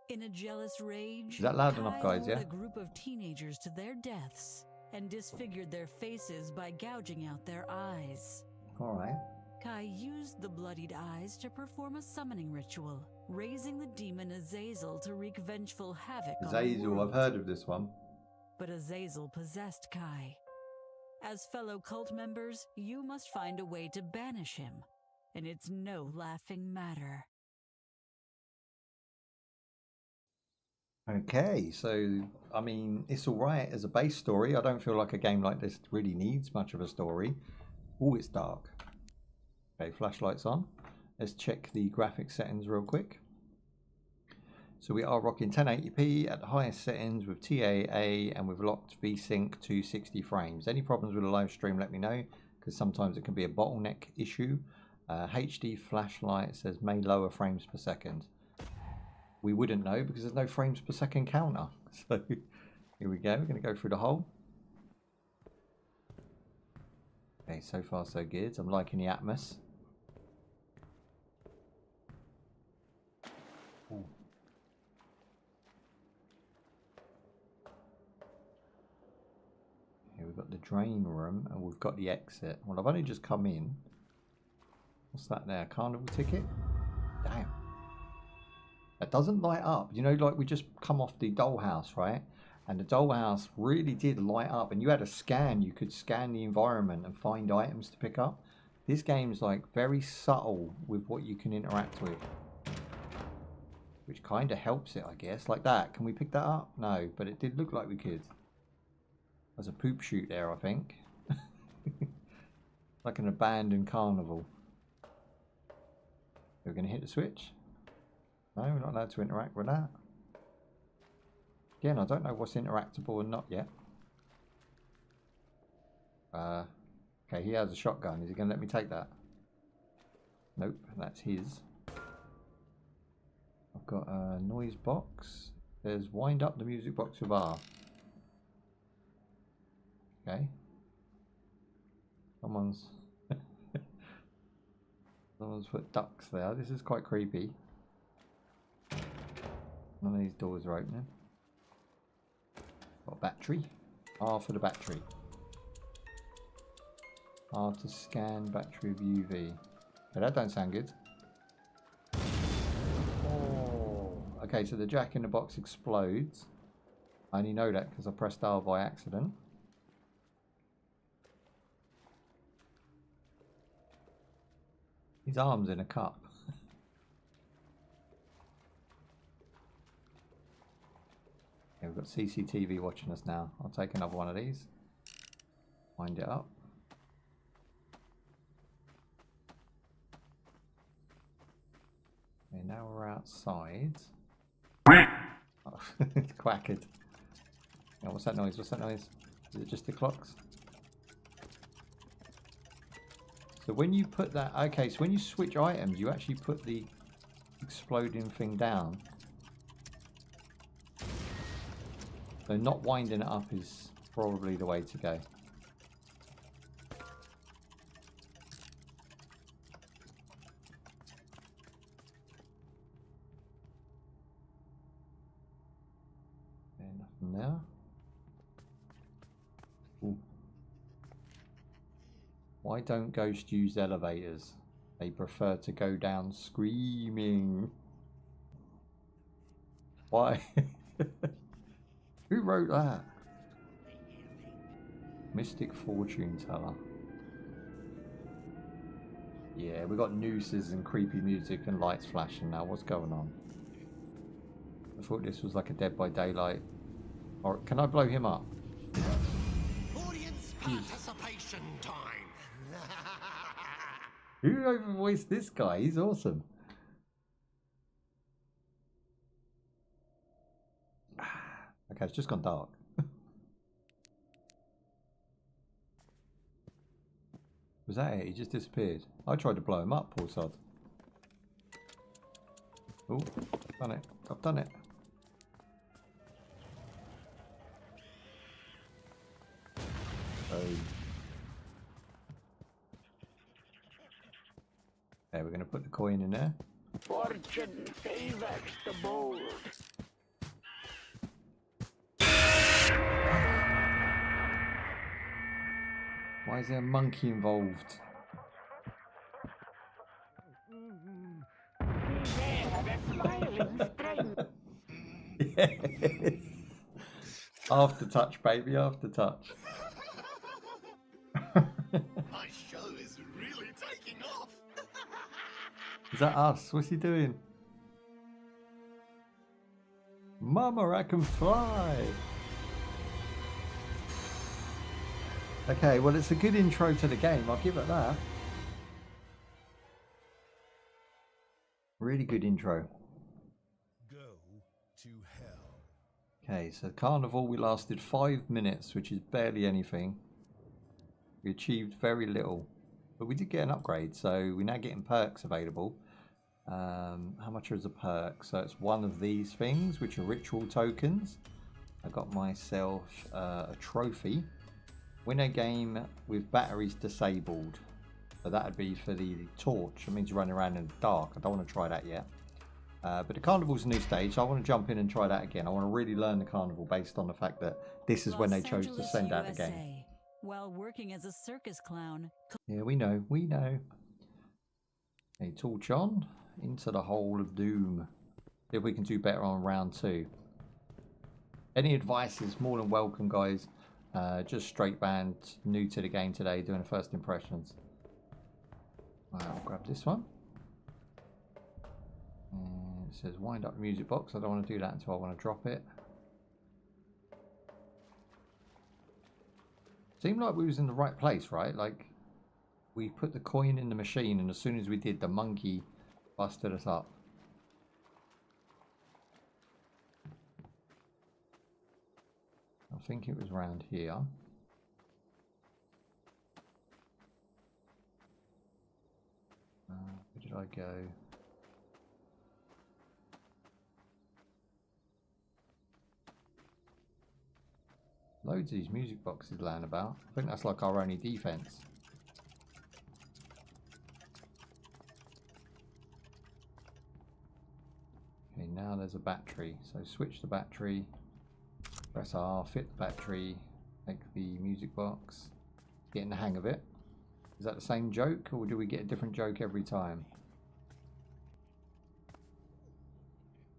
In a jealous rage, is that loud enough, guys? Yeah. A group of teenagers to their deaths and disfigured their faces by gouging out their eyes. All right. Kai used the bloodied eyes to perform a summoning ritual, raising the demon Azazel to wreak vengeful havoc on the world. I've heard of this one. But Azazel possessed Kai. As fellow cult members, you must find a way to banish him, and it's no laughing matter. Okay, so, I mean, it's alright as a base story. I don't feel like a game like this really needs much of a story. Oh, it's dark. Okay, flashlights on. Let's check the graphic settings real quick. So we are rocking 1080p at the highest settings with TAA, and we've locked VSync to 60 frames. Any problems with the live stream, let me know, because sometimes it can be a bottleneck issue. HD flashlight says may lower frames per second. We wouldn't know because there's no frames per second counter. So here we go. We're going to go through the hole. Okay, so far so good. I'm liking the atmos. Ooh. Here we've got the drain room and we've got the exit. Well, I've only just come in. What's that there? Carnival ticket? Damn. That doesn't light up. You know, like we just come off the DollHouse, right? And the DollHouse really did light up. And you had a scan. You could scan the environment and find items to pick up. This game's like very subtle with what you can interact with. Which kind of helps it, I guess. Like that. Can we pick that up? No, but it did look like we could. There's a poop chute there, I think. Like an abandoned carnival. We're going to hit the switch. No, we're not allowed to interact with that. Again, I don't know what's interactable and not yet. Okay, he has a shotgun. Is he going to let me take that? Nope, that's his. I've got a noise box. There's wind up the music box with R. Okay. Someone's put ducks there. This is quite creepy. None of these doors are opening. Got a battery. R for the battery. R to scan battery of UV. Okay, that don't sound good. Oh, a Okay, so the Jack in the Box explodes. I only know that because I pressed R by accident. His arm's in a cup. Yeah, we've got CCTV watching us now. I'll take another one of these. Wind it up. Okay, now we're outside. Oh, it's quacked. Yeah, what's that noise? What's that noise? Is it just the clocks? So when you put that... Okay, so when you switch items, you actually put the exploding thing down. So not winding it up is probably the way to go. Okay, nothing there. Ooh. Why don't ghosts use elevators? They prefer to go down screaming. Why? Who wrote that? Mystic Fortune Teller. Yeah, we got nooses and creepy music and lights flashing now. What's going on? I thought this was like a Dead by Daylight. Or can I blow him up? Audience participation time. Who overvoiced this guy? He's awesome. Okay, it's just gone dark. Was that it? He just disappeared. I tried to blow him up, poor sod. Oh, done it. I've done it. Oh. Okay, we're going to put the coin in there. Fortune favors the bold. Why is there a monkey involved? Yes. Aftertouch, baby, aftertouch. My show is really taking off. Is that us? What's he doing? Mama, I can fly. Okay, well, it's a good intro to the game. I'll give it that. Really good intro. Go to hell. Okay, so Carnival, we lasted 5 minutes, which is barely anything. We achieved very little, but we did get an upgrade, so we're now getting perks available. How much is a perk? So it's one of these things, which are ritual tokens. I got myself a trophy. Win a game with batteries disabled. So that would be for the torch. It means running around in the dark. I don't want to try that yet. But the Carnival's a new stage, so I want to jump in and try that again. I want to really learn the Carnival based on the fact that this is when they chose to send out the game. While working as a circus clown. Yeah, we know, we know. Okay, torch on into the hole of doom. See if we can do better on round 2. Any advice is more than welcome, guys. Just straight band, new to the game today, doing first impressions. I'll grab this one. And it says wind up the music box. I don't want to do that until I want to drop it. Seemed like we was in the right place, right? Like, we put the coin in the machine, and as soon as we did, the monkey busted us up. I think it was round here. Where did I go? Loads of these music boxes laying about. I think that's like our only defense. Okay, now there's a battery. So switch the battery. Press R, fit the battery, take the music box. Getting the hang of it. Is that the same joke, or do we get a different joke every time?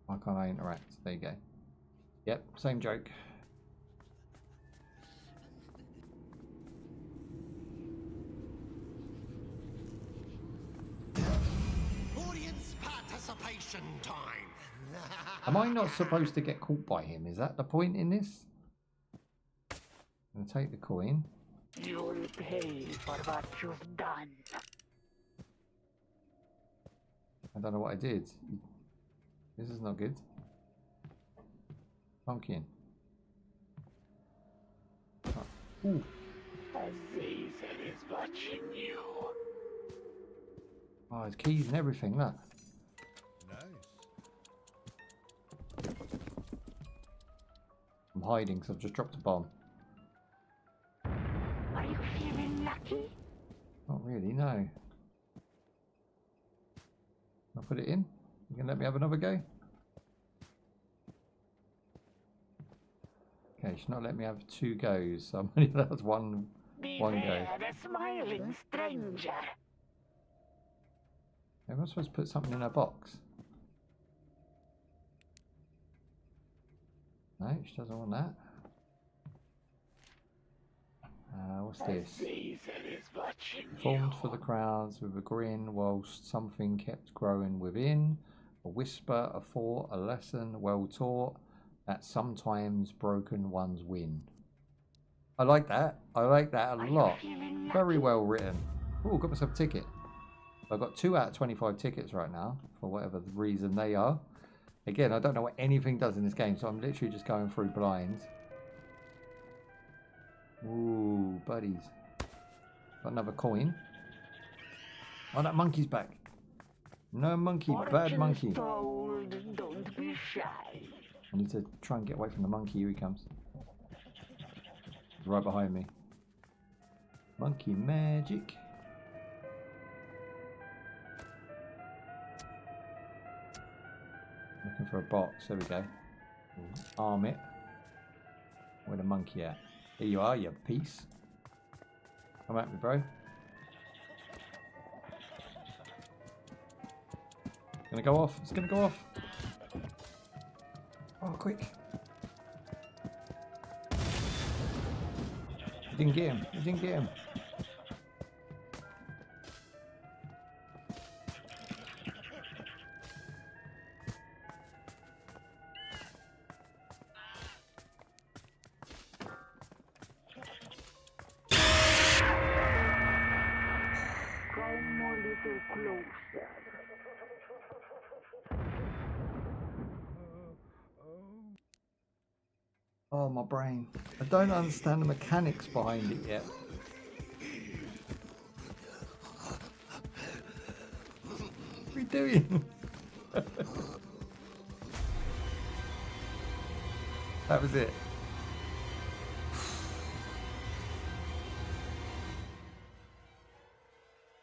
Why can't I interact? There you go. Yep, same joke. Audience participation time. Am I not supposed to get caught by him? Is that the point in this? I'm gonna take the coin. You'll pay for what you've done. I don't know what I did. This is not good. Pumpkin. Oh. Ooh. Azazel is watching you. Oh, his keys and everything, look. Nice. I'm hiding because I've just dropped a bomb. Are you feeling lucky? Not really, no. I'll put it in. You can let me have another go? Okay, she's not letting me have 2 goes, so I'm only allowed one go. Beware the smiling stranger. Am I supposed to put something in her box? No, she doesn't want that. What's this? Azazel is watching Formed you. for the crowds with a grin whilst something kept growing within. A whisper, a thought, a lesson well taught that sometimes broken ones win. I like that. I like that a lot. Very well written. Oh, got myself a ticket. I've got 2 out of 25 tickets right now, for whatever the reason they are. Again, I don't know what anything does in this game, so I'm literally just going through blinds. Ooh, buddies. Got another coin. Oh, that monkey's back. No monkey, bad monkey. Told, don't be shy. I need to try and get away from the monkey. Here he comes. He's right behind me. Monkey magic. Looking for a box. There we go. Arm it. Where the monkey at? Here you are, you piece. Come at me, bro. It's gonna go off. It's gonna go off. Oh, quick. You didn't get him. You didn't get him. Come a little closer. Oh, my brain. I don't understand the mechanics behind it yet. What are we doing? That was it.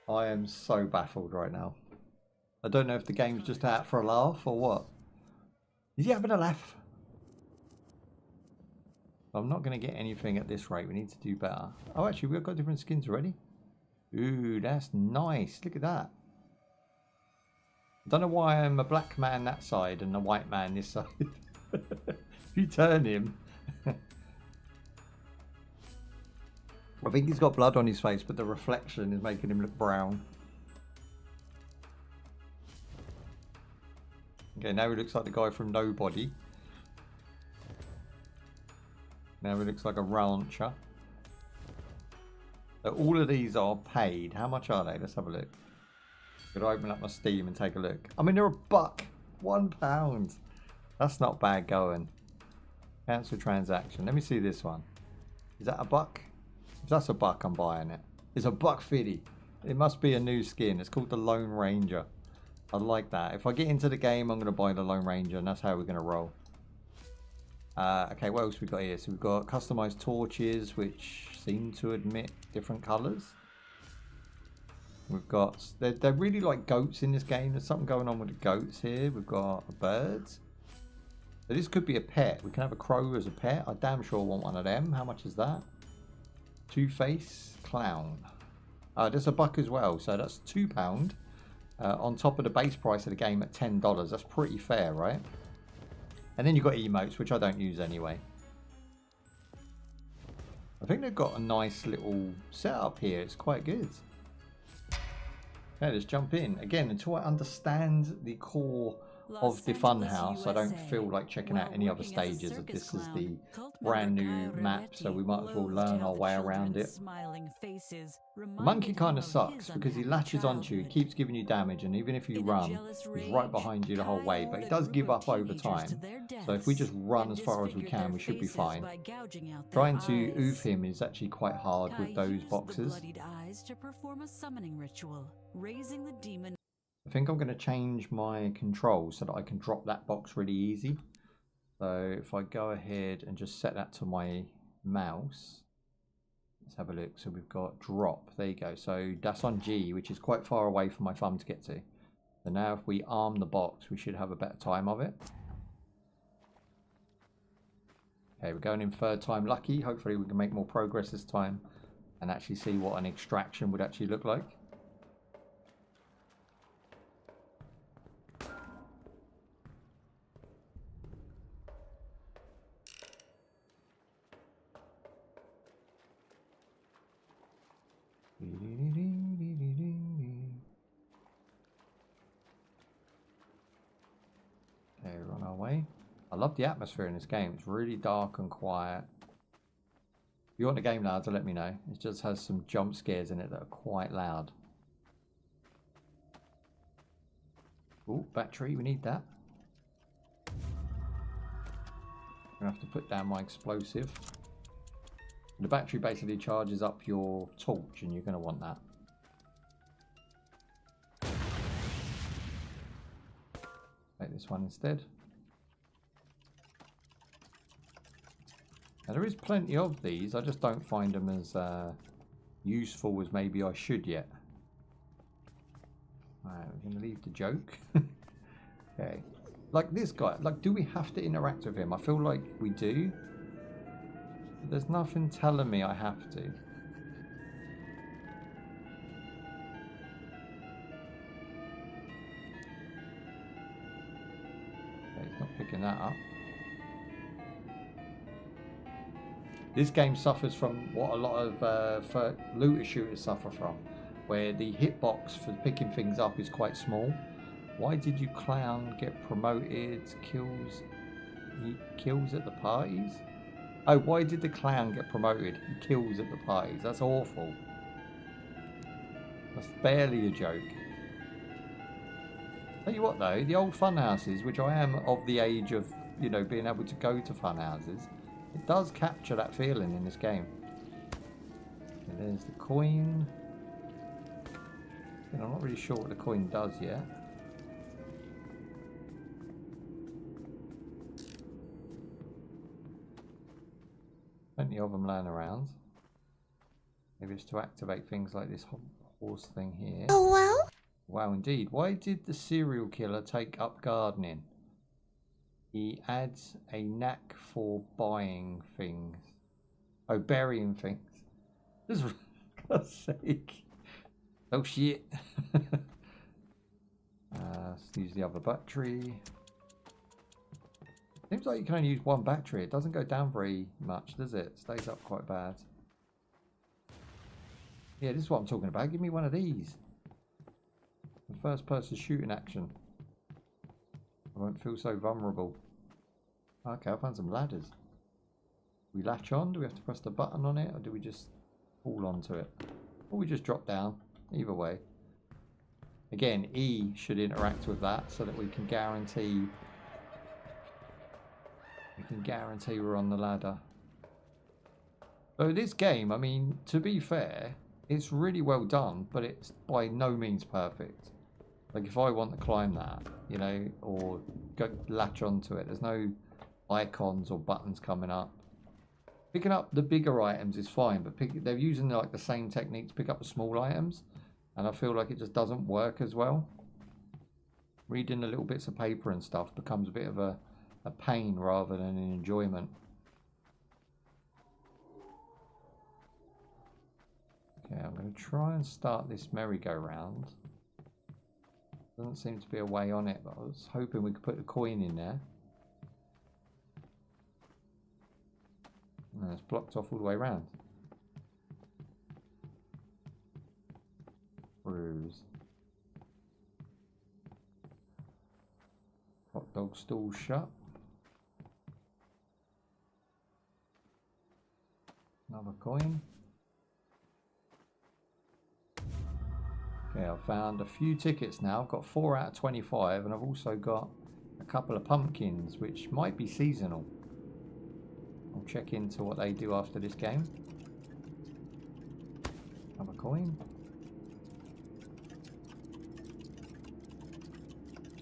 I am so baffled right now. I don't know if the game's just out for a laugh or what. Is he having a laugh? I'm not going to get anything at this rate. We need to do better. Oh, actually, we've got different skins already. Ooh, that's nice. Look at that. I don't know why I'm a black man that side and a white man this side. If you turn him. I think he's got blood on his face, but the reflection is making him look brown. Okay, now he looks like the guy from Nobody. Now he looks like a rancher. So all of these are paid. How much are they? Let's have a look. Could I open up my Steam and take a look? I mean, they're $1. £1. That's not bad going. Cancel transaction. Let me see this one. Is that $1? If that's $1, I'm buying it. It's $1.50. It must be a new skin. It's called the Lone Ranger. I like that. If I get into the game, I'm going to buy the Lone Ranger, and that's how we're going to roll. Okay, what else we got here? So we've got customized torches, which seem to admit different colors. We've got... They're really like goats in this game. There's something going on with the goats here. We've got birds. So this could be a pet. We can have a crow as a pet. I damn sure want one of them. How much is that? Two-face clown. There's $1 as well. So that's £2 on top of the base price of the game at $10. That's pretty fair, right? And then you've got emotes, which I don't use anyway. I think they've got a nice little setup here. It's quite good. Okay, let's jump in. Again, until I understand the core of the Funhouse, I don't feel like checking out any other stages. If this is the brand new map, so we might as well learn our way around it. The monkey kind of sucks because he latches onto you, he keeps giving you damage, and even if you run, he's right behind you the whole way, but he does give up over time. So if we just run as far as we can, we should be fine. Trying to oof him is actually quite hard with those boxes. I think I'm going to change my controls so that I can drop that box really easy. So if I go ahead and just set that to my mouse, let's have a look. So we've got drop, there you go. So that's on G, which is quite far away for my thumb to get to. So now if we arm the box, we should have a better time of it. Okay, we're going in third time lucky. Hopefully we can make more progress this time and actually see what an extraction would actually look like. Okay, we're on our way. I love the atmosphere in this game. It's really dark and quiet. If you want the game loud, to let me know. It just has some jump scares in it that are quite loud. Oh, battery, we need that. I'm gonna have to put down my explosive. The battery basically charges up your torch, and you're going to want that. Take this one instead. Now there is plenty of these, I just don't find them as useful as maybe I should yet. Alright, we're going to leave the joke. Okay. Like this guy, like, do we have to interact with him? I feel like we do. There's nothing telling me I have to. Okay, he's not picking that up. This game suffers from what a lot of looter shooters suffer from, where the hitbox for picking things up is quite small. Why did you clown get promoted? He kills at the parties? Oh, why did the clown get promoted? He kills at the parties. That's awful. That's barely a joke. Tell you what though, the old fun houses, which I am of the age of, you know, being able to go to fun houses, it does capture that feeling in this game. And there's the coin. And I'm not really sure what the coin does yet. Plenty of them laying around. Maybe it's to activate things like this horse thing here. Oh, well? Wow, indeed. Why did the serial killer take up gardening? He adds a knack for buying things. Oh, burying things. Just for God's sake. Oh, shit. Let's use the other battery. Seems like you can only use one battery. It doesn't go down very much, does it? It stays up quite bad. Yeah, this is what I'm talking about. Give me one of these. The first person shooting action. I won't feel so vulnerable. Okay, I found some ladders. We latch on? Do we have to press the button on it? Or do we just fall onto it? Or we just drop down? Either way. Again, E should interact with that so that we can guarantee... we're on the ladder. So this game, I mean, to be fair, it's really well done, but it's by no means perfect. Like if I want to climb that, you know, or go latch onto it, there's no icons or buttons coming up. Picking up the bigger items is fine, but they're using like the same technique to pick up the small items, and I feel like it just doesn't work as well. Reading the little bits of paper and stuff becomes a bit of a pain rather than an enjoyment. Okay, I'm going to try and start this merry-go-round. Doesn't seem to be a way on it, but I was hoping we could put the coin in there. And it's blocked off all the way around. Bruise. Hot dog stall shut. Another coin. Okay, I've found a few tickets now. I've got 4 out of 25, and I've also got a couple of pumpkins, which might be seasonal. I'll check into what they do after this game. Another coin.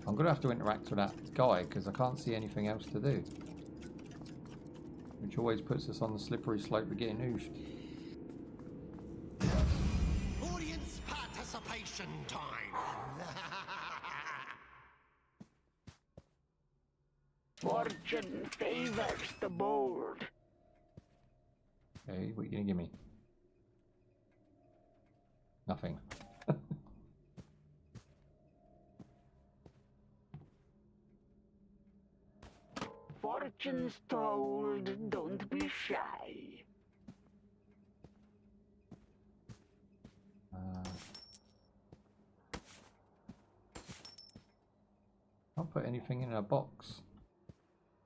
I'm going to have to interact with that guy because I can't see anything else to do. Which always puts us on the slippery slope of getting oofed. Audience participation time. Fortune favors the bold. Okay, what are you going to give me? Nothing. Fortune's told, don't be shy. I'll put anything in a box.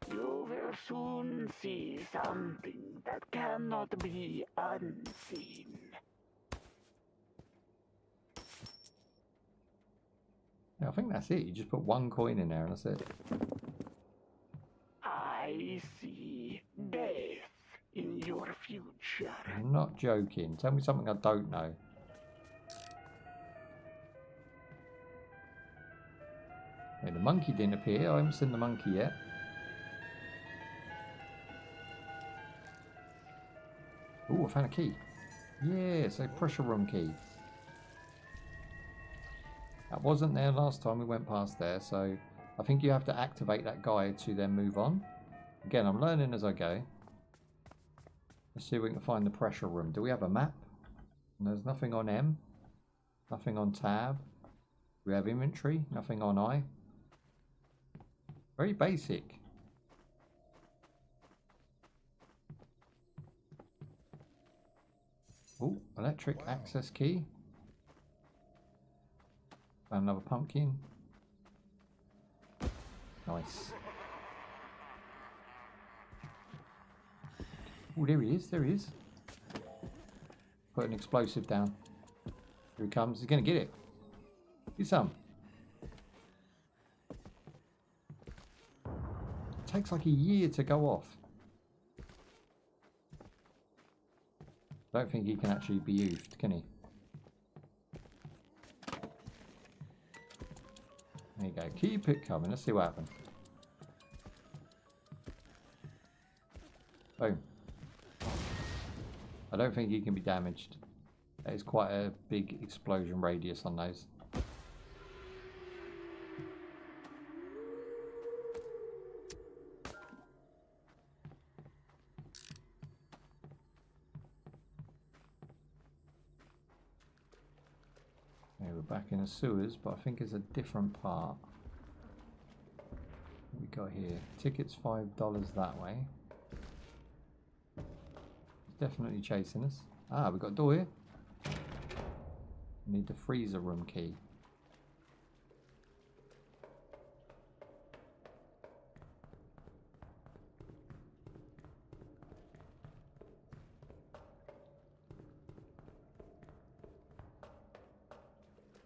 You will soon see something that cannot be unseen. Yeah, I think that's it. You just put 1 coin in there and that's it. I see death in your future. I'm not joking. Tell me something I don't know. Okay, the monkey didn't appear. I haven't seen the monkey yet. Oh, I found a key. Yeah, so pressure room key. That wasn't there last time we went past there, so I think you have to activate that guy to then move on. Again, I'm learning as I go. Let's see if we can find the pressure room. Do we have a map? There's nothing on M. Nothing on tab. We have inventory. Nothing on I. Very basic. Oh, electric access key. Found another pumpkin. Nice. Oh, there he is. There he is. Put an explosive down. Here he comes. He's going to get it. Get some. It takes like a year to go off. I don't think he can actually be used, can he? There you go. Keep it coming. Let's see what happens. Boom. I don't think he can be damaged. That is quite a big explosion radius on those. Okay, we're back in the sewers, but I think it's a different part. What we got here? Tickets $5 that way. Definitely chasing us. Ah, we've got a door here. We need the freezer room key.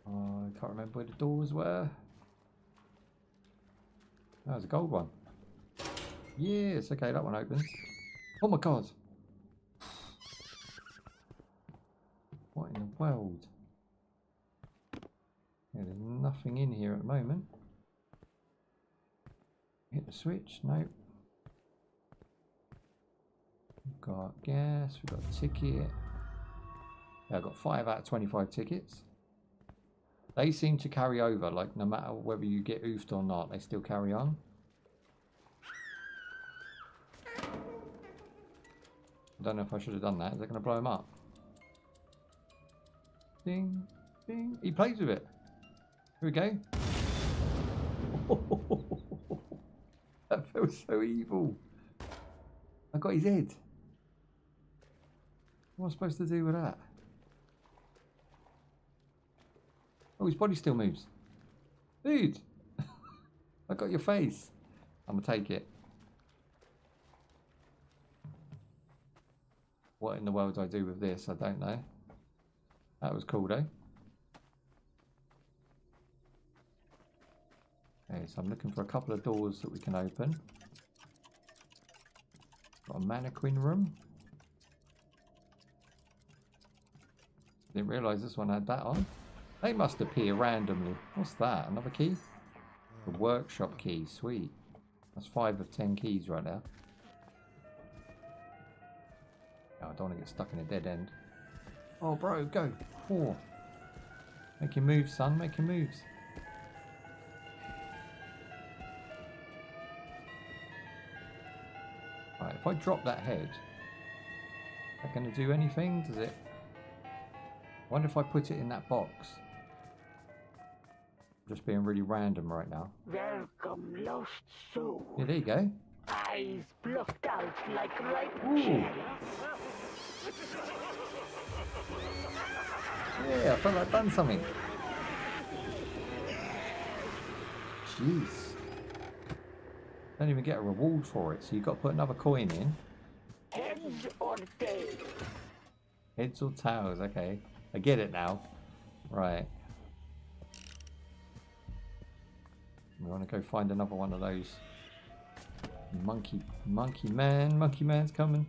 Oh, I can't remember where the doors were. That was a gold one. Yes, okay, that one opens. Oh my god. What in the world? Yeah, there's nothing in here at the moment. Hit the switch? Nope. We've got gas, we've got a ticket. Yeah, I've got 5 out of 25 tickets. They seem to carry over, like no matter whether you get oofed or not, they still carry on. I don't know if I should have done that. Is that going to blow him up? Ding, ding. He plays with it. Here we go. That felt so evil. I got his head. What am I supposed to do with that? Oh, his body still moves. Dude! I got your face. I'm gonna take it. What in the world do I do with this? I don't know. That was cool though. Okay, so I'm looking for a couple of doors that we can open. Got a mannequin room. Didn't realise this one had that on. They must appear randomly. What's that? Another key? The workshop key. Sweet. That's 5 of 10 keys right now. Oh, I don't want to get stuck in a dead end. Oh, bro, go. 4. Make your moves, son. Make your moves. Right, if I drop that head, is that going to do anything? Does it? I wonder if I put it in that box. I'm just being really random right now. Welcome, lost soul. Yeah, there you go. Eyes blocked out like ripe Ooh. cherry. Yeah, I felt like I'd done something. Jeez. Don't even get a reward for it, so you've got to put another coin in. Heads or tails? Heads or tails, okay. I get it now. Right. We want to go find another one of those. Monkey man's coming.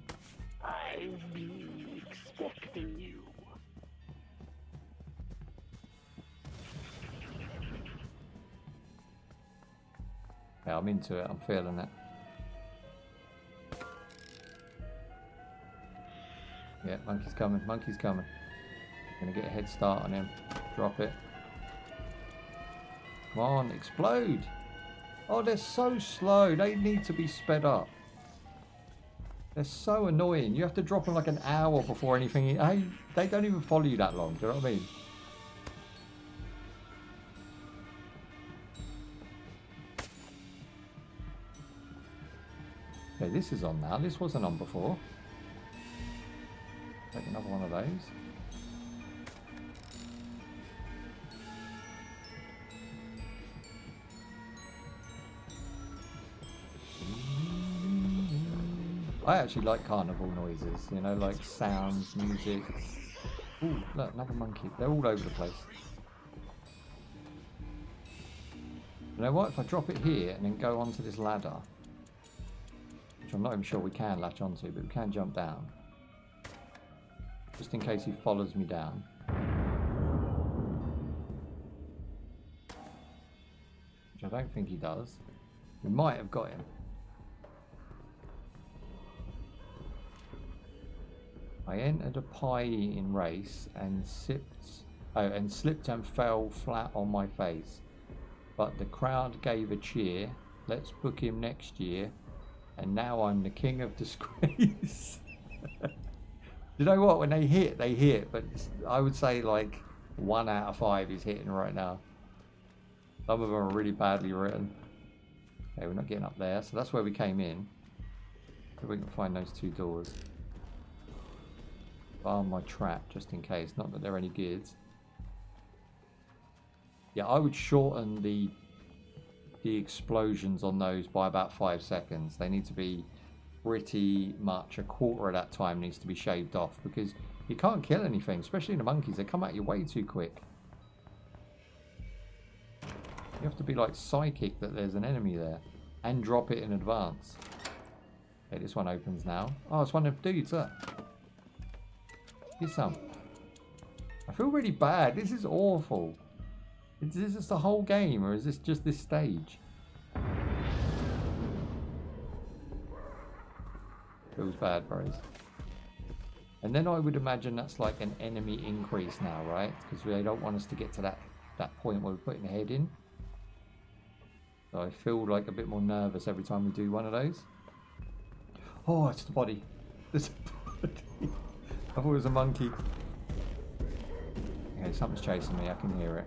I've been expecting you. Yeah, I'm into it. I'm feeling it. Yeah, monkey's coming. Monkey's coming. Gonna get a head start on him. Drop it. Come on, explode! Oh, they're so slow. They need to be sped up. They're so annoying. You have to drop them like an hour before anything. Hey, they don't even follow you that long. Do you know what I mean? Okay, this is on now. This wasn't on before. Take another one of those. I actually like carnival noises, you know, like sounds, music. Ooh, look, another monkey. They're all over the place. You know what? If I drop it here and then go onto this ladder, which I'm not even sure we can latch onto, but we can jump down. Just in case he follows me down. Which I don't think he does. We might have got him. I entered a pie-eating race and slipped and fell flat on my face. But the crowd gave a cheer. Let's book him next year. And now I'm the king of disgrace. You know what? When they hit, they hit. But I would say like 1 out of 5 is hitting right now. Some of them are really badly written. Okay, we're not getting up there. So that's where we came in. So we can find those 2 doors. Bar my trap just in case. Not that they're any good. Yeah, I would shorten the explosions on those by about 5 seconds. They need to be pretty much a quarter of that time needs to be shaved off, because you can't kill anything, especially the monkeys. They come at you way too quick. You have to be like psychic that there's an enemy there and drop it in advance. Okay, this one opens now. Oh, it's one of the dudes, look. Get some. I feel really bad. This is awful. Is this the whole game, or is this just this stage? Feels bad, bros. And then I would imagine that's like an enemy increase now, right? Because they don't want us to get to that point where we're putting the head in. So I feel like a bit more nervous every time we do one of those. Oh, it's the body. There's a body. I thought it was a monkey. Okay, something's chasing me. I can hear it.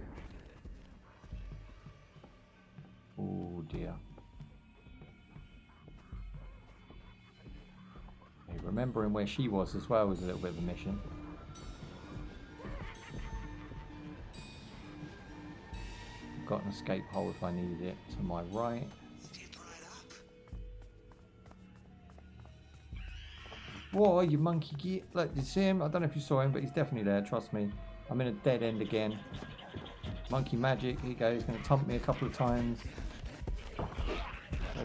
Oh dear. Okay, Remembering where she was as well was a little bit of a mission. Got an escape hole if I needed it to my right. Whoa, you monkey git. Look, you see him? I don't know if you saw him, but he's definitely there, trust me. I'm in a dead end again. Monkey magic, here you go. He's going to tump me a couple of times. Go,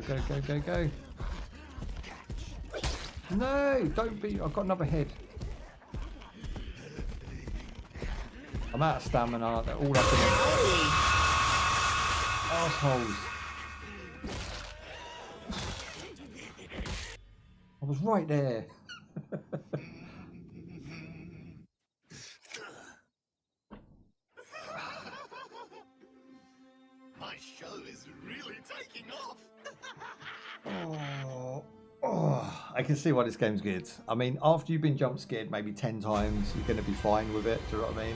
go, go, go, go. No, don't be. I've got another head. I'm out of stamina. They're all up in it. Assholes. I was right there. My show is really taking off. I can see why this game's good. I mean, after you've been jump scared maybe 10 times, you're going to be fine with it. Do you know what I mean?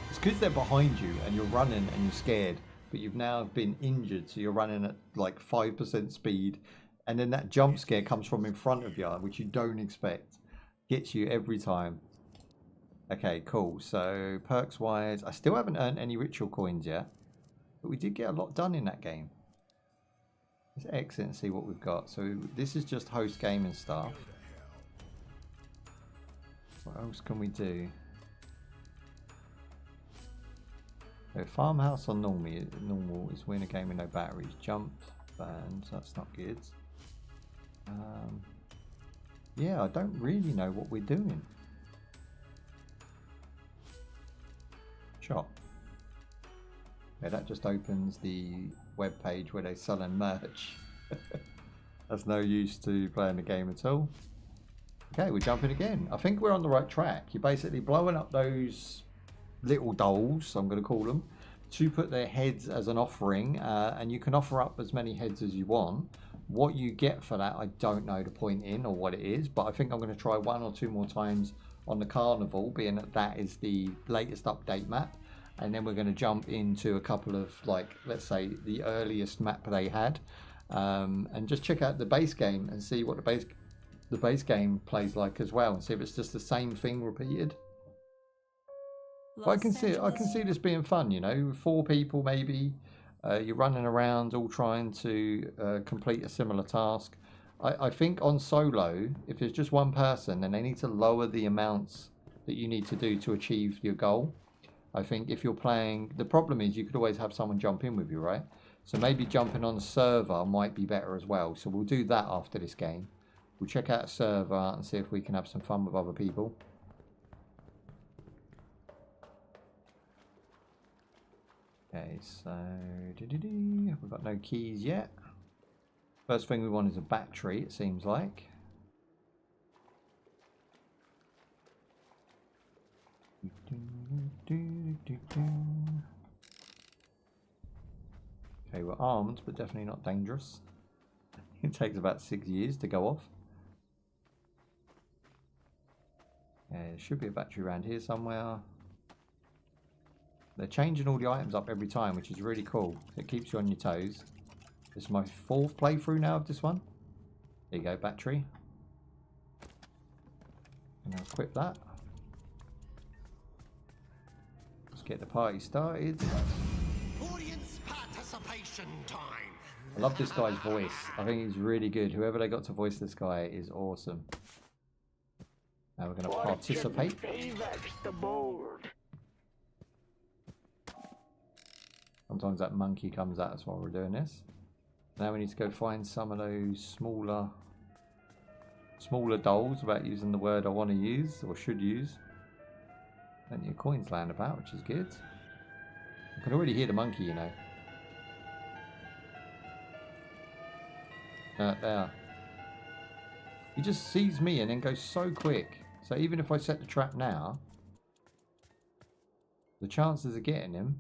It's because they're behind you and you're running and you're scared, but you've now been injured, so you're running at like 5% speed, and then that jump scare comes from in front of you, which you don't expect. Gets you every time. Okay, cool. So perks wise, I still haven't earned any ritual coins yet, but we did get a lot done in that game. Let's exit and see what we've got. So this is just host game and stuff. What else can we do? So farmhouse on normal is win a game with no batteries. Jump banned, that's not good. Yeah, I don't really know what we're doing. Shop. Yeah, that just opens the web page where they're selling merch. That's no use to playing the game at all. Okay, we're jumping again. I think we're on the right track. You're basically blowing up those little dolls, I'm going to call them, to put their heads as an offering, and you can offer up as many heads as you want. What you get for that, I don't know the point in or what it is, but I think I'm going to try 1 or 2 more times on the carnival, being that that is the latest update map, and then we're going to jump into a couple of, like, let's say the earliest map they had, and just check out the base game and see what the base game plays like as well, and see if it's just the same thing repeated. But I can see this being fun, you know, 4 people maybe. You're running around all trying to complete a similar task. I think on solo, if there's just one person, then they need to lower the amounts that you need to do to achieve your goal. I think if you're playing, the problem is you could always have someone jump in with you, right? So maybe jumping on a server might be better as well. So we'll do that after this game. We'll check out a server and see if we can have some fun with other people. Okay, so we've got no keys yet. First thing we want is a battery, it seems like. Okay, we're armed, but definitely not dangerous. It takes about 6 years to go off. Yeah, there should be a battery around here somewhere. They're changing all the items up every time, which is really cool. It keeps you on your toes. This is my 4th playthrough now of this one. There you go, battery. And I'll equip that. Let's get the party started. Audience participation time. I love this guy's voice. I think he's really good. Whoever they got to voice this guy is awesome. Now we're going to participate. The board. Sometimes that monkey comes at us while we're doing this. Now we need to go find some of those smaller dolls, without using the word I want to use or should use. Plenty of coins lying about, which is good. I can already hear the monkey, you know. There. He just sees me and then goes so quick. So even if I set the trap now, the chances of getting him.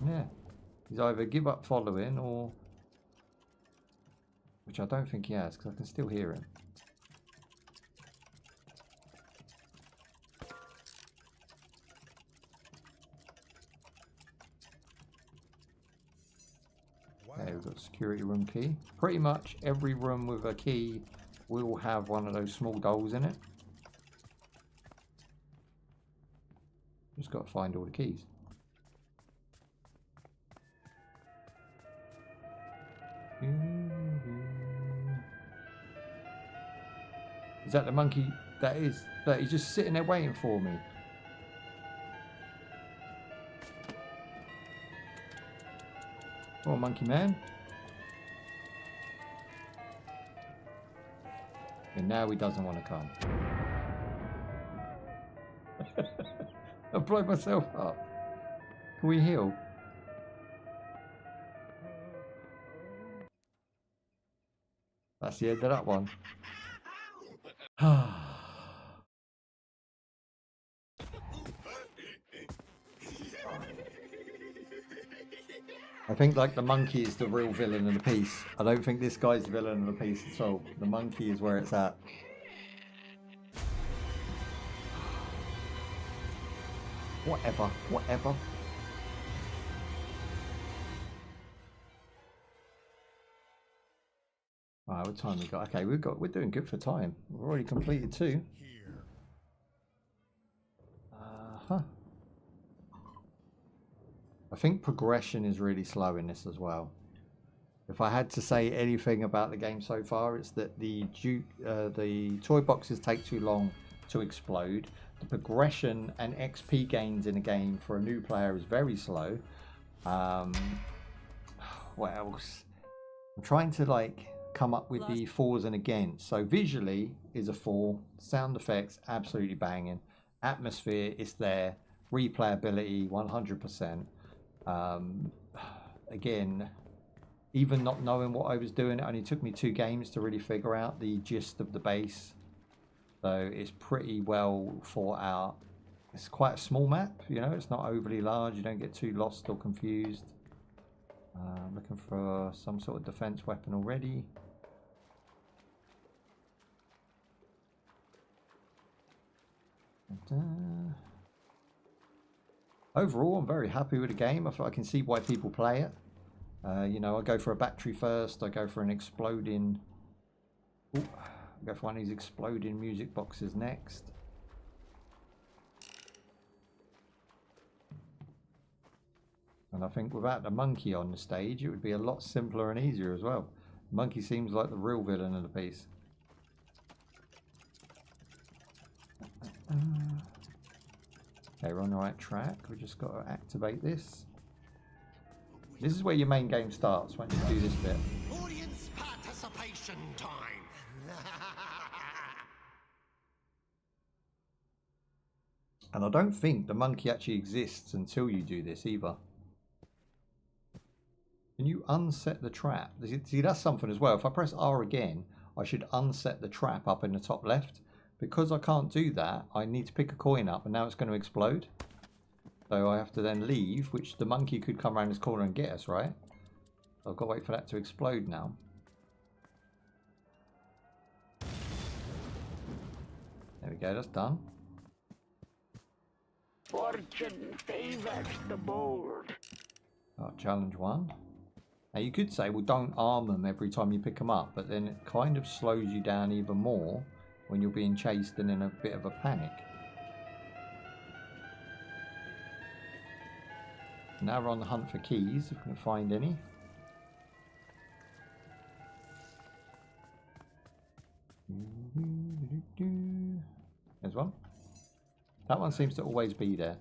Yeah. He's either give up following or... Which I don't think he has, because I can still hear him. Okay, we've got security room key. Pretty much every room with a key will have one of those small dolls in it. Just got to find all the keys. Is that the monkey? That is. But he's just sitting there waiting for me. Come on, monkey man. And now he doesn't want to come. I blow myself up. Can we heal? That's the end of that one. I think like the monkey is the real villain of the piece. I don't think this guy's the villain of the piece at all. The monkey is where it's at. Whatever, whatever. Alright, what time we got? Okay, we're doing good for time. We've already completed 2. I think progression is really slow in this as well. If I had to say anything about the game so far, it's that the toy boxes take too long to explode. The progression and XP gains in a game for a new player is very slow. What else? I'm trying to like come up with the fors and against. So visually is a 4. Sound effects absolutely banging. Atmosphere is there. Replayability 100%. Again, even not knowing what I was doing, it only took me 2 games to really figure out the gist of the base. So it's pretty well thought out. It's quite a small map, you know, it's not overly large. You don't get too lost or confused. Looking for some sort of defense weapon already. And, overall, I'm very happy with the game. I can see why people play it. You know, I go for a battery first. I go for an exploding... Ooh, I go for one of these exploding music boxes next. And I think without the monkey on the stage, it would be a lot simpler and easier as well. The monkey seems like the real villain of the piece. Okay, we're on the right track. We just got to activate this. This is where your main game starts, once you do this bit. Audience participation time. And I don't think the monkey actually exists until you do this either. Can you unset the trap? See, that's something as well. If I press R again, I should unset the trap up in the top left. Because I can't do that, I need to pick a coin up and now it's going to explode. So I have to then leave, which the monkey could come around this corner and get us, right? So I've got to wait for that to explode now. There we go, that's done. Fortune favors the bold. Oh, challenge 1. Now you could say, well, don't arm them every time you pick them up, but then it kind of slows you down even more when you're being chased and in a bit of a panic. Now we're on the hunt for keys, if we can find any. There's one. That one seems to always be there.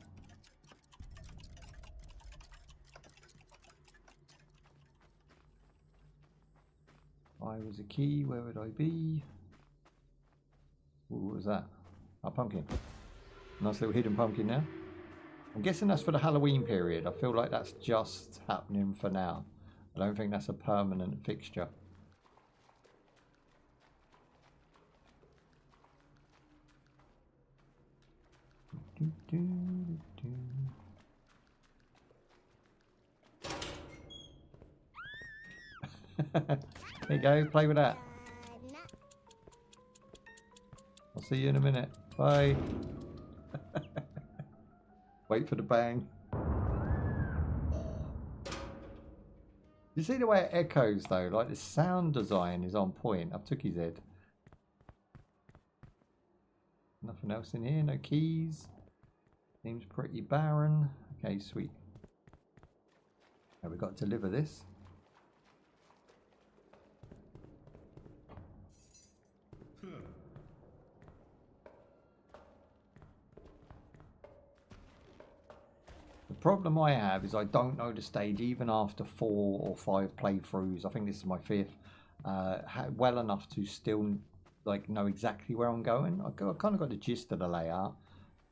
If I was a key, where would I be? Ooh, what was that? A pumpkin. Nice little hidden pumpkin there. I'm guessing that's for the Halloween period. I feel like that's just happening for now. I don't think that's a permanent fixture. There you go, play with that. I'll see you in a minute. Bye. Wait for the bang. You see the way it echoes though? Like the sound design is on point. I've took his head. Nothing else in here, no keys. Seems pretty barren. Okay, sweet. Now we've got to deliver this. The problem I have is I don't know the stage even after 4 or 5 playthroughs. I think this is my 5th. Well enough to still like know exactly where I'm going. I kind of got the gist of the layout,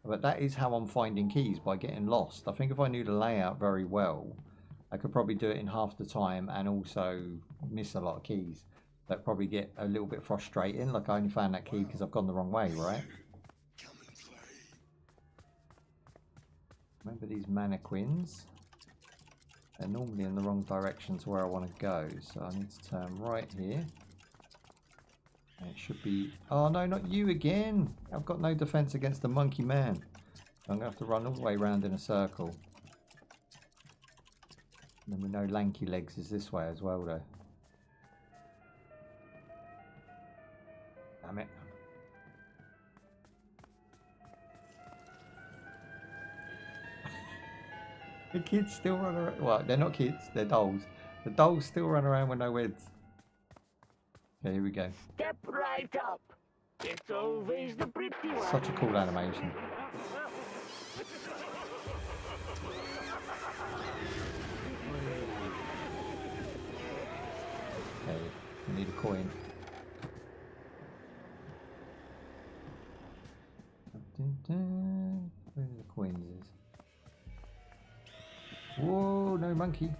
but that is how I'm finding keys, by getting lost. I think if I knew the layout very well, I could probably do it in half the time and also miss a lot of keys. That probably get a little bit frustrating. Like I only found that key because I've gone the wrong way, right? Remember these mannequins? They're normally in the wrong direction to where I want to go, so I need to turn right here. And it should be... Oh no, not you again! I've got no defense against the monkey man. I'm going to have to run all the way around in a circle. And then we know Lanky Legs is this way as well though. Damn it. The kids still run around. Well, they're not kids, they're dolls. The dolls still run around with no heads. Okay, here we go. Step right up. It's always the pretty one. Such a cool animation. Okay, we need a coin. Where are the coins is? Whoa, no monkey.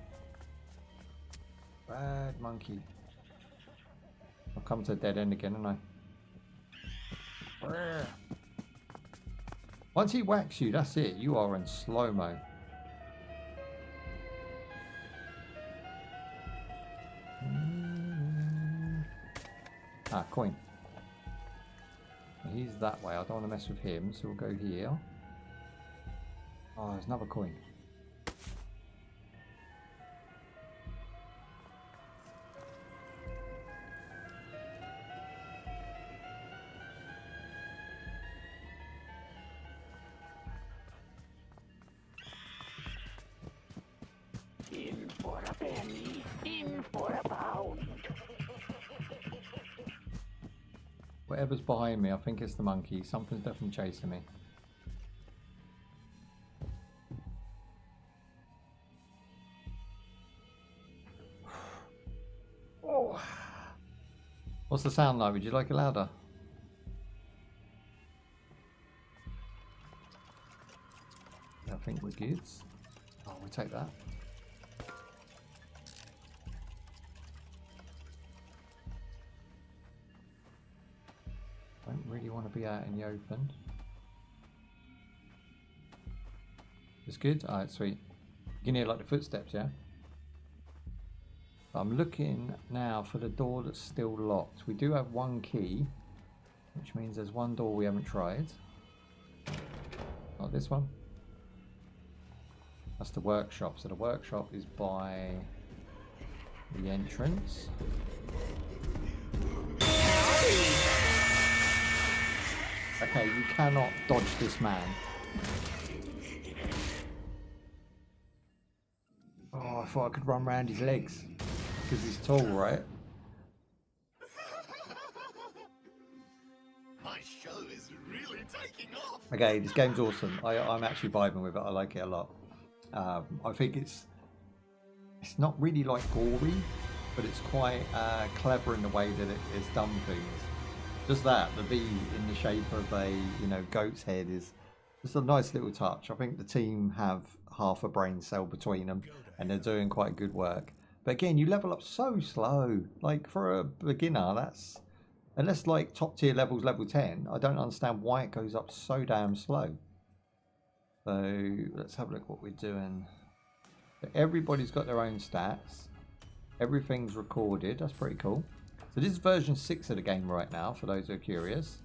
Bad monkey. I've come to a dead end again, haven't I? Once he whacks you, that's it. You are in slow-mo. Ah, coin. He's that way. I don't want to mess with him, so we'll go here. Oh, there's another coin. In for a penny, in for a pound. Whatever's behind me, I think it's the monkey. Something's definitely chasing me. Oh. What's the sound like? Would you like it louder? I think we're good. Oh, we'll take that. Don't really want to be out in the open. It's good? Alright, sweet. You can hear like the footsteps, yeah? I'm looking now for the door that's still locked. We do have one key, which means there's one door we haven't tried. Not this one. That's the workshop. So the workshop is by the entrance. Okay, you cannot dodge this man. Oh, I thought I could run around his legs. Because he's tall, right? My show is really taking off. Okay, this game's awesome. I'm actually vibing with it. I like it a lot. I think it's not really like gory, but it's quite clever in the way that it's done things. Just that, the V in the shape of a goat's head is just a nice little touch. I think the team have half a brain cell between them, and they're doing quite good work. But again, you level up so slow. Like for a beginner, that's unless like top tier levels level 10. I don't understand why it goes up so damn slow. So let's have a look what we're doing. So everybody's got their own stats. Everything's recorded. That's pretty cool. So this is version 6 of the game right now, for those who are curious.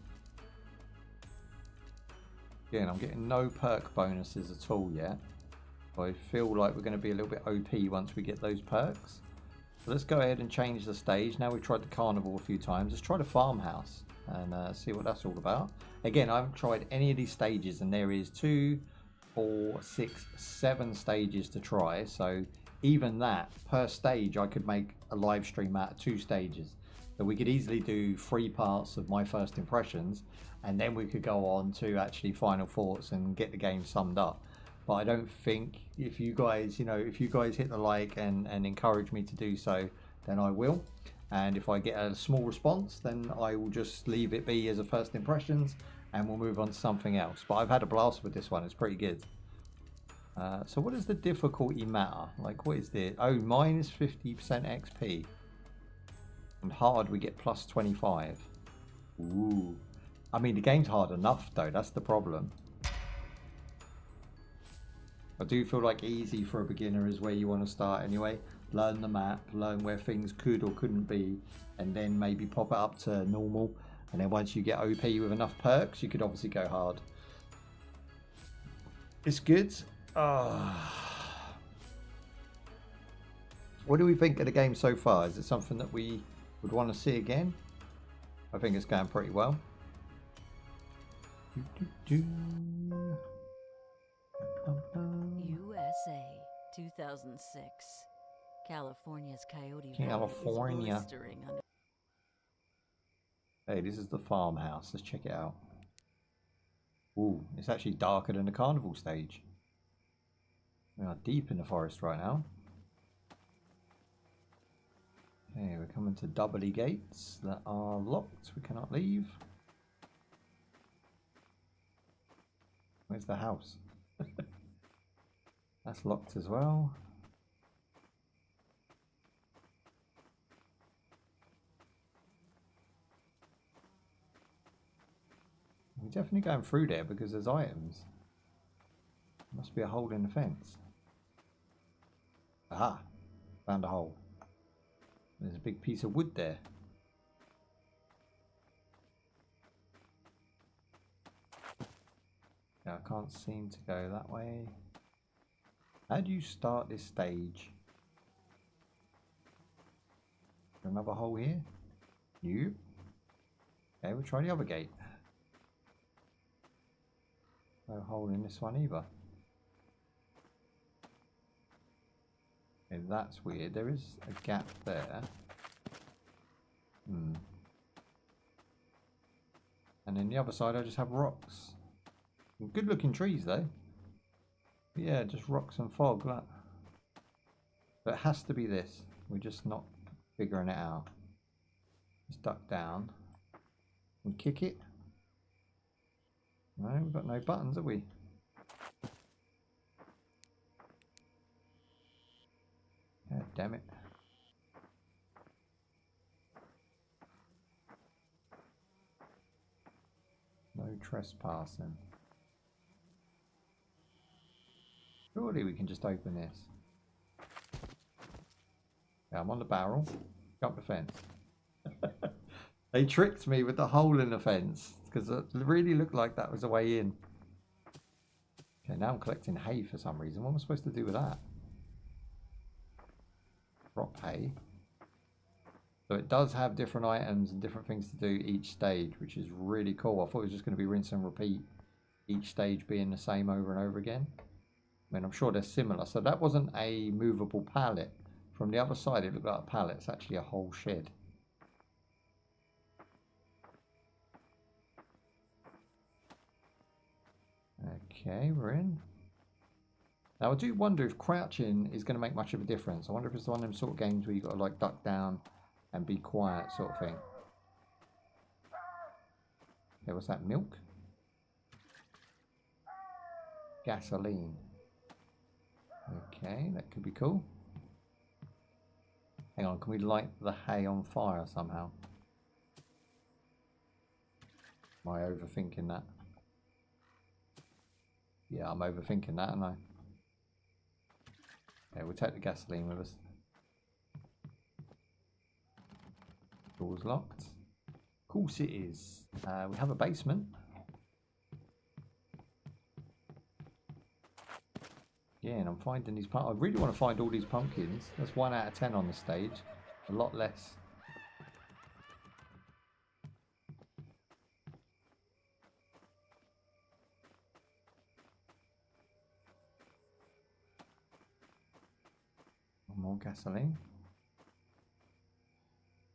Again, I'm getting no perk bonuses at all yet. I feel like we're going to be a little bit OP once we get those perks. Let's go ahead and change the stage. Now we've tried the carnival a few times. Let's try the farmhouse and see what that's all about. Again, I haven't tried any of these stages, and there is 2, 4, 6, 7 stages to try. So even that, per stage, I could make a live stream out of 2 stages. So we could easily do 3 parts of my first impressions, and then we could go on to actually final thoughts and get the game summed up. But I don't think, if you guys, if you guys hit the like and encourage me to do so, then I will. And if I get a small response, then I will just leave it be as a first impressions, and we'll move on to something else. But I've had a blast with this one. It's pretty good. So what does the difficulty matter? Like, what is this? Oh, minus 50% XP. And hard, we get plus 25. Ooh. I mean, the game's hard enough, though. That's the problem. I do feel like easy for a beginner is where you want to start anyway. Learn the map, learn where things could or couldn't be, and then maybe pop it up to normal. And then once you get OP with enough perks, you could obviously go hard. It's good. What do we think of the game so far? Is it something that we would want to see again? I think it's going pretty well. USA 2006. California's Coyote California. Valley is blistering under. Hey, this is the farmhouse. Let's check it out. Ooh, it's actually darker than the carnival stage. We are deep in the forest right now. Okay, we're coming to doubly gates that are locked. We cannot leave. Where's the house? That's locked as well. We're definitely going through there because there's items. Must be a hole in the fence. Aha! Found a hole. There's a big piece of wood there. Yeah, I can't seem to go that way. How do you start this stage? Another hole here? Nope. Okay, we'll try the other gate. No hole in this one either. Okay, that's weird. There is a gap there. And then the other side I just have rocks. Good looking trees though. But yeah, just rocks and fog. Look. But it has to be this. We're just not figuring it out. Just duck down and kick it. No, we've got no buttons, have we? God damn it. No trespassing. Surely we can just open this. Yeah, I'm on the barrel. Jump the fence. They tricked me with the hole in the fence because it really looked like that was the way in. Okay, now I'm collecting hay for some reason. What am I supposed to do with that? Drop hay. So it does have different items and different things to do each stage, which is really cool. I thought it was just going to be rinse and repeat, each stage being the same over and over again. I mean, I'm sure they're similar. So that wasn't a movable pallet. From the other side, it looked like a pallet. It's actually a whole shed. Okay, we're in. Now, I do wonder if crouching is going to make much of a difference. I wonder if it's one of them sort of games where you've got to like duck down and be quiet sort of thing. Okay, what's that? Milk? Gasoline. Okay, that could be cool. Hang on, can we light the hay on fire somehow? Am I overthinking that? Yeah, I'm overthinking that, aren't I? Okay, we'll take the gasoline with us. Door's locked. Of course it is. We have a basement. Yeah, and I'm finding these pumpkins. I really want to find all these pumpkins. That's 1 out of 10 on the stage. A lot less. More gasoline.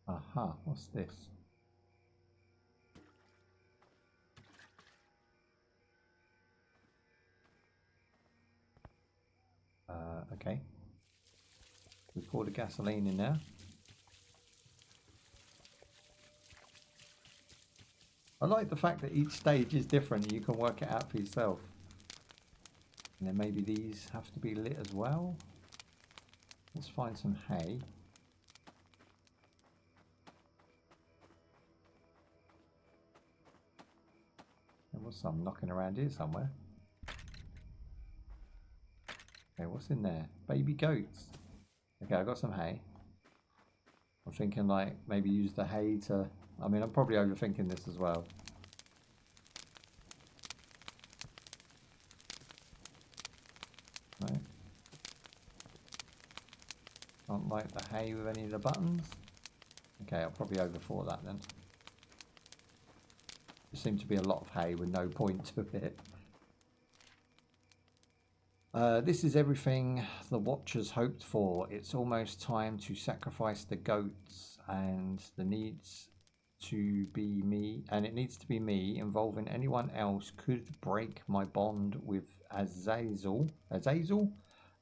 Aha, what's this? Okay. We pour the gasoline in there. I like the fact that each stage is different and you can work it out for yourself. And then maybe these have to be lit as well. Let's find some hay. There was some knocking around here somewhere. Okay, what's in there? Baby goats. Okay, I got some hay. I'm thinking like maybe use the hay to... I mean, I'm probably overthinking this as well. Right. Can't light the hay with any of the buttons. Okay, I'll probably overthought that then. There seemed to be a lot of hay with no point to it. This is everything the Watchers hoped for. It's almost time to sacrifice the goats, and it needs to be me. Involving anyone else could break my bond with Azazel.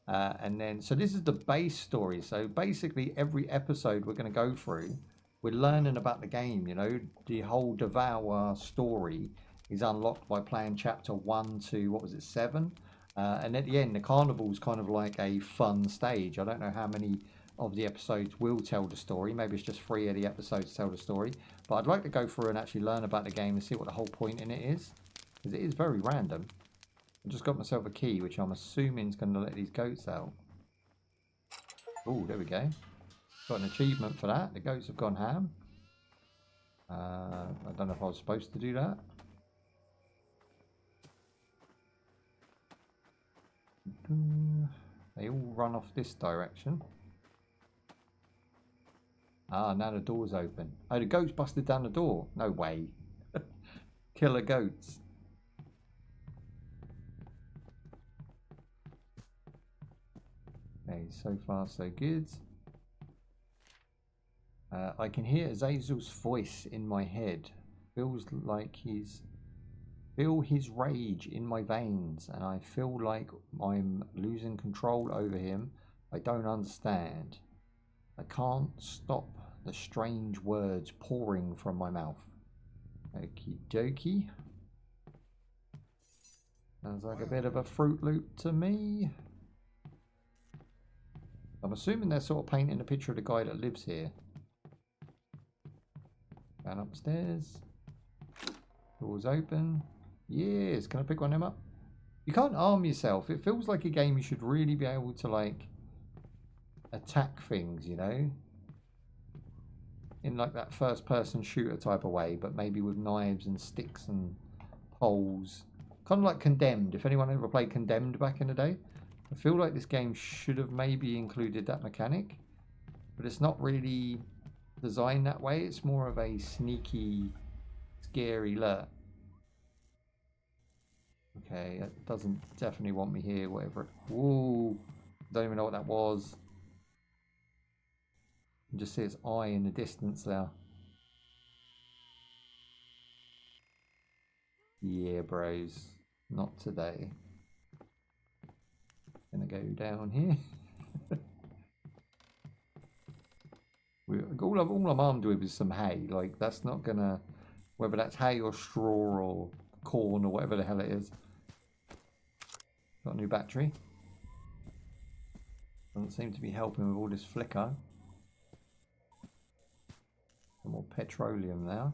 And then, so this is the base story. So basically, every episode we're going to go through, we're learning about the game. You know, the whole DEVOUR story is unlocked by playing chapter 1 to, what was it, 7? And at the end, the carnival's kind of like a fun stage. I don't know how many of the episodes will tell the story. Maybe it's just 3 of the episodes tell the story. But I'd like to go through and actually learn about the game and see what the whole point in it is. Because it is very random. I just got myself a key, which I'm assuming is going to let these goats out. Oh, there we go. Got an achievement for that. The goats have gone ham. I don't know if I was supposed to do that. They all run off this direction. Ah, now the door's open. Oh, the goats busted down the door. No way. Killer goats. Okay, so far so good. I can hear Azazel's voice in my head. Feels like feel his rage in my veins, and I feel like I'm losing control over him. I don't understand. I can't stop the strange words pouring from my mouth. Okie dokie. Sounds like a bit of a Fruit Loop to me. I'm assuming they're sort of painting a picture of the guy that lives here. Down upstairs. Doors open. Yes, can I pick one of them up? You can't arm yourself. It feels like a game you should really be able to, like, attack things, you know? In like that first person shooter type of way, but maybe with knives and sticks and poles. Kind of like Condemned. If anyone ever played Condemned back in the day, I feel like this game should have maybe included that mechanic, but it's not really designed that way. It's more of a sneaky, scary lure. Okay, that doesn't definitely want me here, whatever. Whoa, don't even know what that was. You can just see its eye in the distance there. Yeah, bros, not today. Gonna go down here. all I'm armed with is some hay. Like, that's not gonna, whether that's hay or straw or corn or whatever the hell it is. Got a new battery. Doesn't seem to be helping with all this flicker. Some more petroleum now.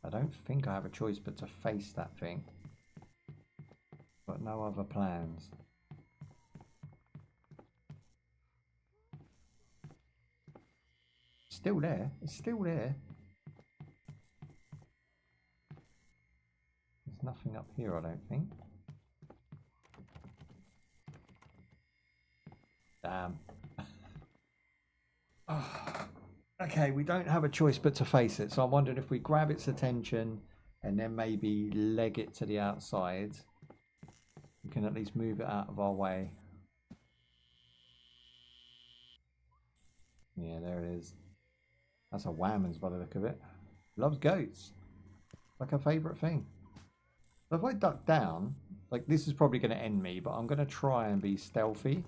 I don't think I have a choice but to face that thing. Got no other plans. Still there. It's still there. There's nothing up here, I don't think. Damn. Okay, we don't have a choice but to face it. So I'm wondering if we grab its attention and then maybe leg it to the outside, we can at least move it out of our way. Yeah, there it is. That's a Whammons by the look of it. Loves goats. Like her favourite thing. So if I duck down, like this is probably going to end me, but I'm going to try and be stealthy.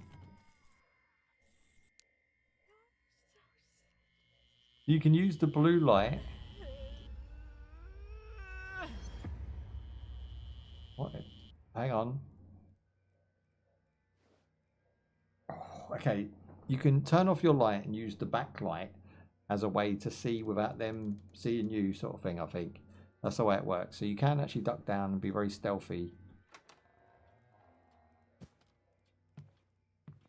You can use the blue light. What? Hang on. Oh, okay, you can turn off your light and use the backlight as a way to see without them seeing you, sort of thing, I think. That's the way it works. So you can actually duck down and be very stealthy.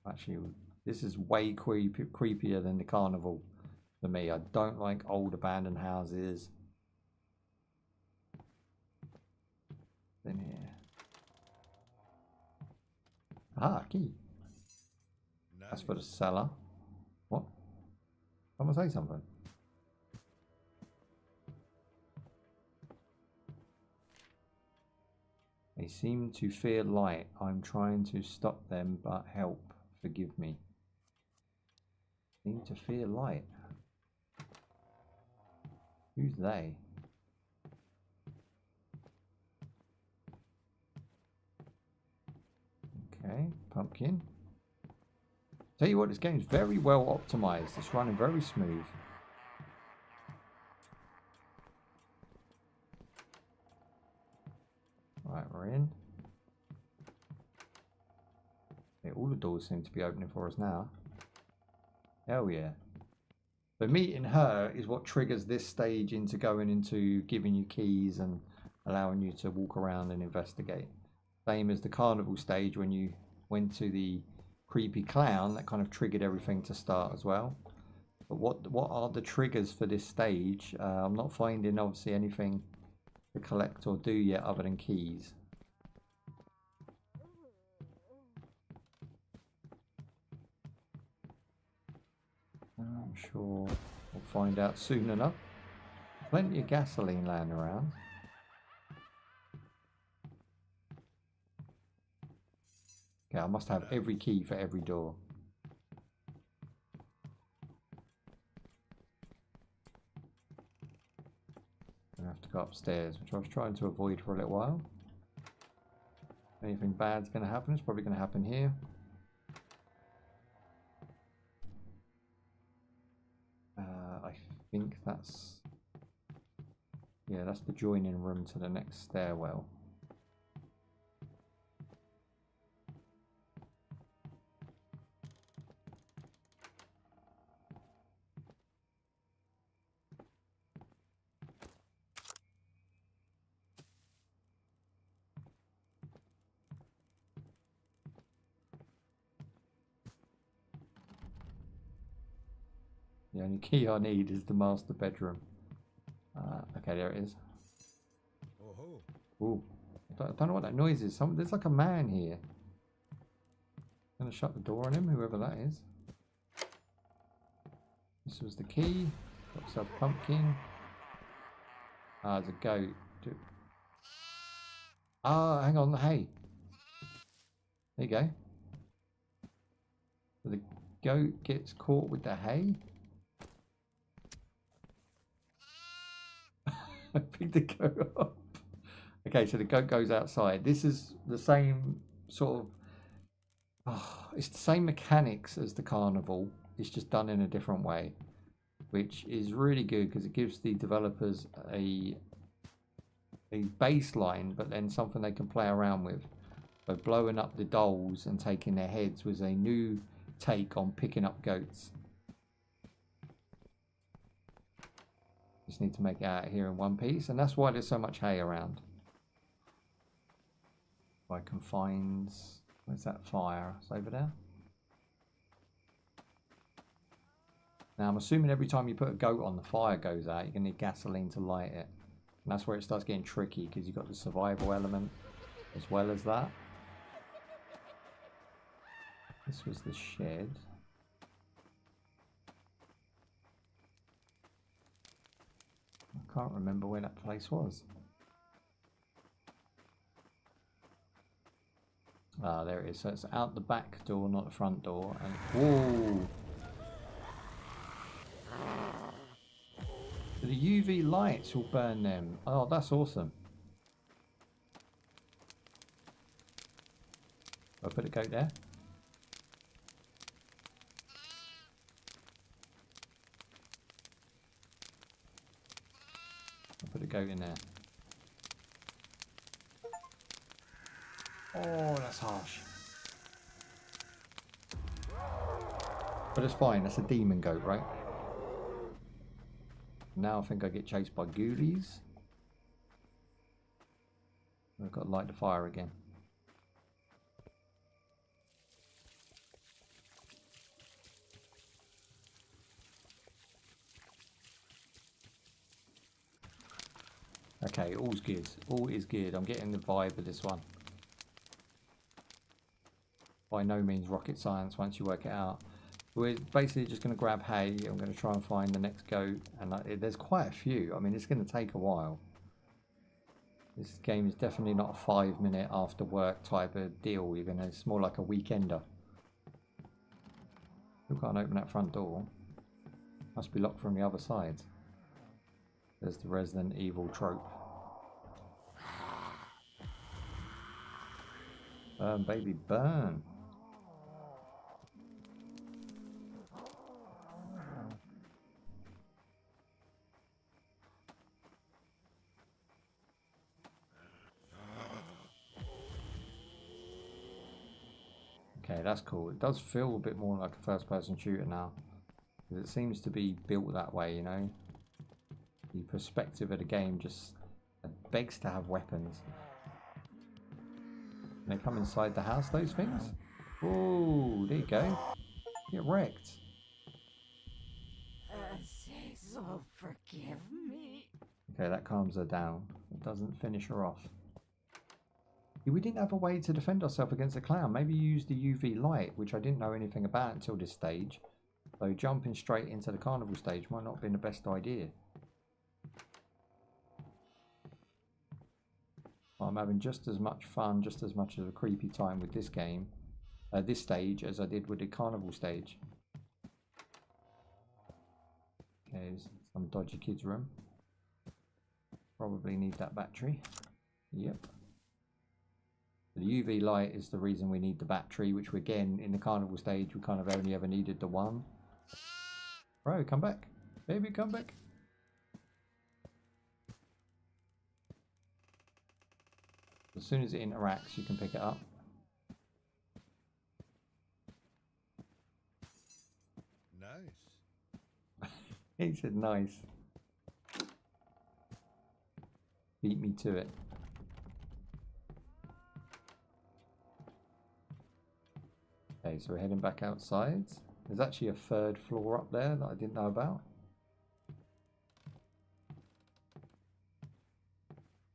Actually, this is way creepier than the carnival for me. I don't like old abandoned houses. In here. Ah, key. That's for the cellar. What? Someone say something. They seem to fear light. I'm trying to stop them, but help. Forgive me. Seem to fear light. Who's they? Okay, pumpkin. Tell you what, this game's very well optimized. It's running very smooth. Right, we're in. Yeah, all the doors seem to be opening for us now. Hell yeah. But meeting her is what triggers this stage into going into giving you keys and allowing you to walk around and investigate. Same as the carnival stage when you went to the creepy clown, that kind of triggered everything to start as well. But what are the triggers for this stage? I'm not finding obviously anything to collect or do yet other than keys. I'm sure we'll find out soon enough. Plenty of gasoline laying around. Okay, I must have every key for every door. I have to go upstairs, which I was trying to avoid for a little while. Anything bad's going to happen? It's probably going to happen here. I think that's... yeah, that's the joining room to the next stairwell. The only key I need is the master bedroom. Okay, there it is. Ooh, I don't know what that noise is. There's like a man here. I'm gonna shut the door on him, whoever that is. This was the key. Got yourself a pumpkin. Ah, there's a goat. Ah, hang on, hey. There you go. So the goat gets caught with the hay. I picked the goat up. Okay, so the goat goes outside. This is the same sort of... it's the same mechanics as the carnival. It's just done in a different way, which is really good because it gives the developers a baseline, but then something they can play around with. So blowing up the dolls and taking their heads was a new take on picking up goats. Just need to make it out here in one piece, and that's why there's so much hay around. If I can find... where's that fire? It's over there. Now I'm assuming every time you put a goat on, the fire goes out. You're going to need gasoline to light it. And that's where it starts getting tricky, because you've got the survival element as well as that. This was the shed. I can't remember where that place was. Ah, there it is. So it's out the back door, not the front door. And whoa! So the UV lights will burn them. Oh, that's awesome. I put a goat there. I'll put a goat in there. Oh, that's harsh. But it's fine. That's a demon goat, right? Now I think I get chased by ghoulies. I've got to light the fire again. Okay, all's good. All is good. I'm getting the vibe of this one. By no means rocket science once you work it out. We're basically just going to grab hay. I'm going to try and find the next goat. And there's quite a few. I mean, it's going to take a while. This game is definitely not a 5-minute after work type of deal. It's more like a weekender. Still can't open that front door. Must be locked from the other side. There's the Resident Evil trope. Burn, baby, burn. Okay, that's cool. It does feel a bit more like a first-person shooter now. Because it seems to be built that way, you know. The perspective of the game just begs to have weapons. They come inside the house, those things? Oh, there you go. Get wrecked. Say so, forgive me. Okay, that calms her down. It doesn't finish her off. Yeah, we didn't have a way to defend ourselves against the clown. Maybe use the UV light, which I didn't know anything about until this stage. So jumping straight into the carnival stage might not have been the best idea. I'm having just as much fun, just as much of a creepy time with this game, this stage, as I did with the carnival stage. Okay, there's some dodgy kids room. Probably need that battery. Yep. The UV light is the reason we need the battery, which again, in the carnival stage, we kind of only ever needed the one. Bro, come back. Baby, come back. As soon as it interacts, you can pick it up. Nice. He said nice. Beat me to it. Okay, so we're heading back outside. There's actually a third floor up there that I didn't know about.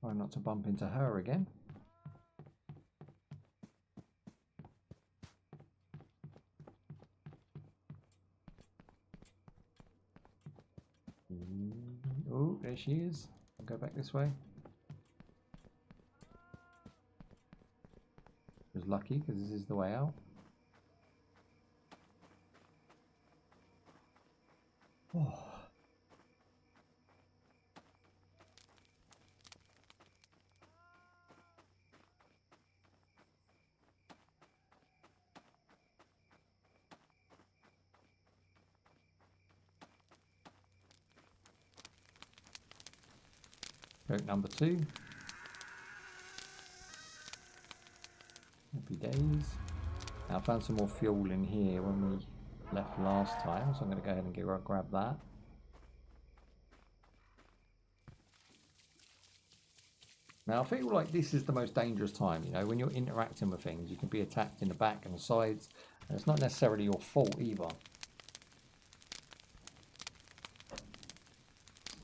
Try not to bump into her again. Oh, there she is. I'll go back this way. I was lucky because this is the way out. Oh. Goat number 2. Happy days. Now I found some more fuel in here when we left last time, so I'm going to go ahead and grab that. Now I feel like this is the most dangerous time, you know, when you're interacting with things, you can be attacked in the back and the sides, and it's not necessarily your fault either.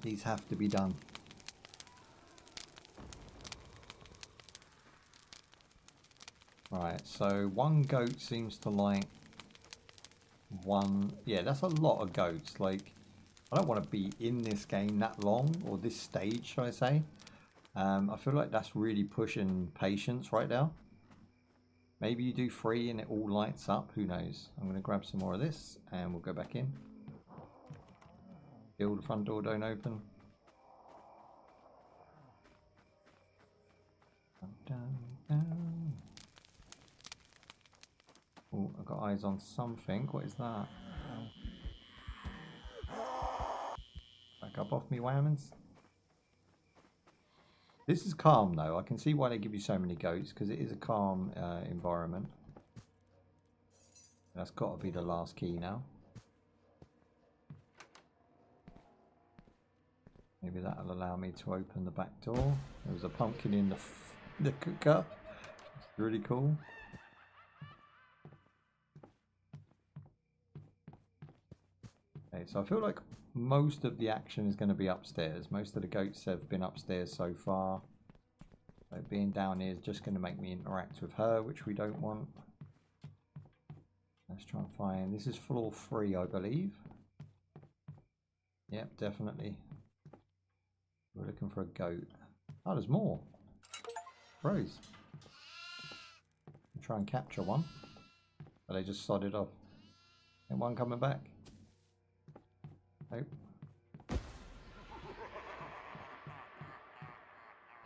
These have to be done. Right, so one goat seems to like one. Yeah, that's a lot of goats. Like, I don't want to be in this game that long, or this stage, should I say. I feel like that's really pushing patience right now. Maybe you do 3 and it all lights up. Who knows? I'm going to grab some more of this and we'll go back in. Still the front door don't open. Oh, I've got eyes on something. What is that? Back up off me, whammons. This is calm though. I can see why they give you so many goats, because it is a calm environment. That's got to be the last key now. Maybe that'll allow me to open the back door. There was a pumpkin in the cooker. It's really cool. Okay, so I feel like most of the action is going to be upstairs. Most of the goats have been upstairs so far. So being down here is just going to make me interact with her, which we don't want. Let's try and find... This is floor 3, I believe. Yep, definitely. We're looking for a goat. Oh, there's more. Rose. I'll try and capture one. But they just sodded off. And one coming back. Nope.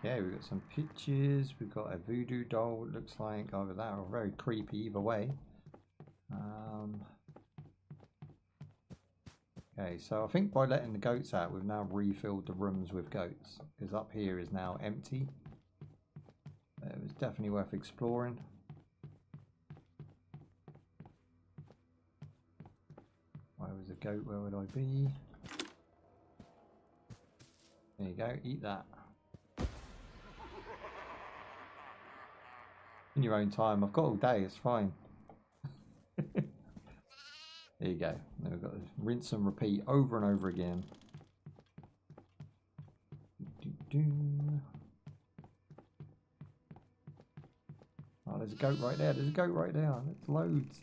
Yeah, we've got some pictures. We've got a voodoo doll. It looks like either that or very creepy either way. Okay, so I think by letting the goats out, we've now refilled the rooms with goats. Because up here is now empty. It was definitely worth exploring. Where was a goat? Where would I be? There you go, eat that. In your own time. I've got all day, it's fine. There you go. Now we've got to rinse and repeat over and over again. Oh, there's a goat right there. There's a goat right there. There's loads.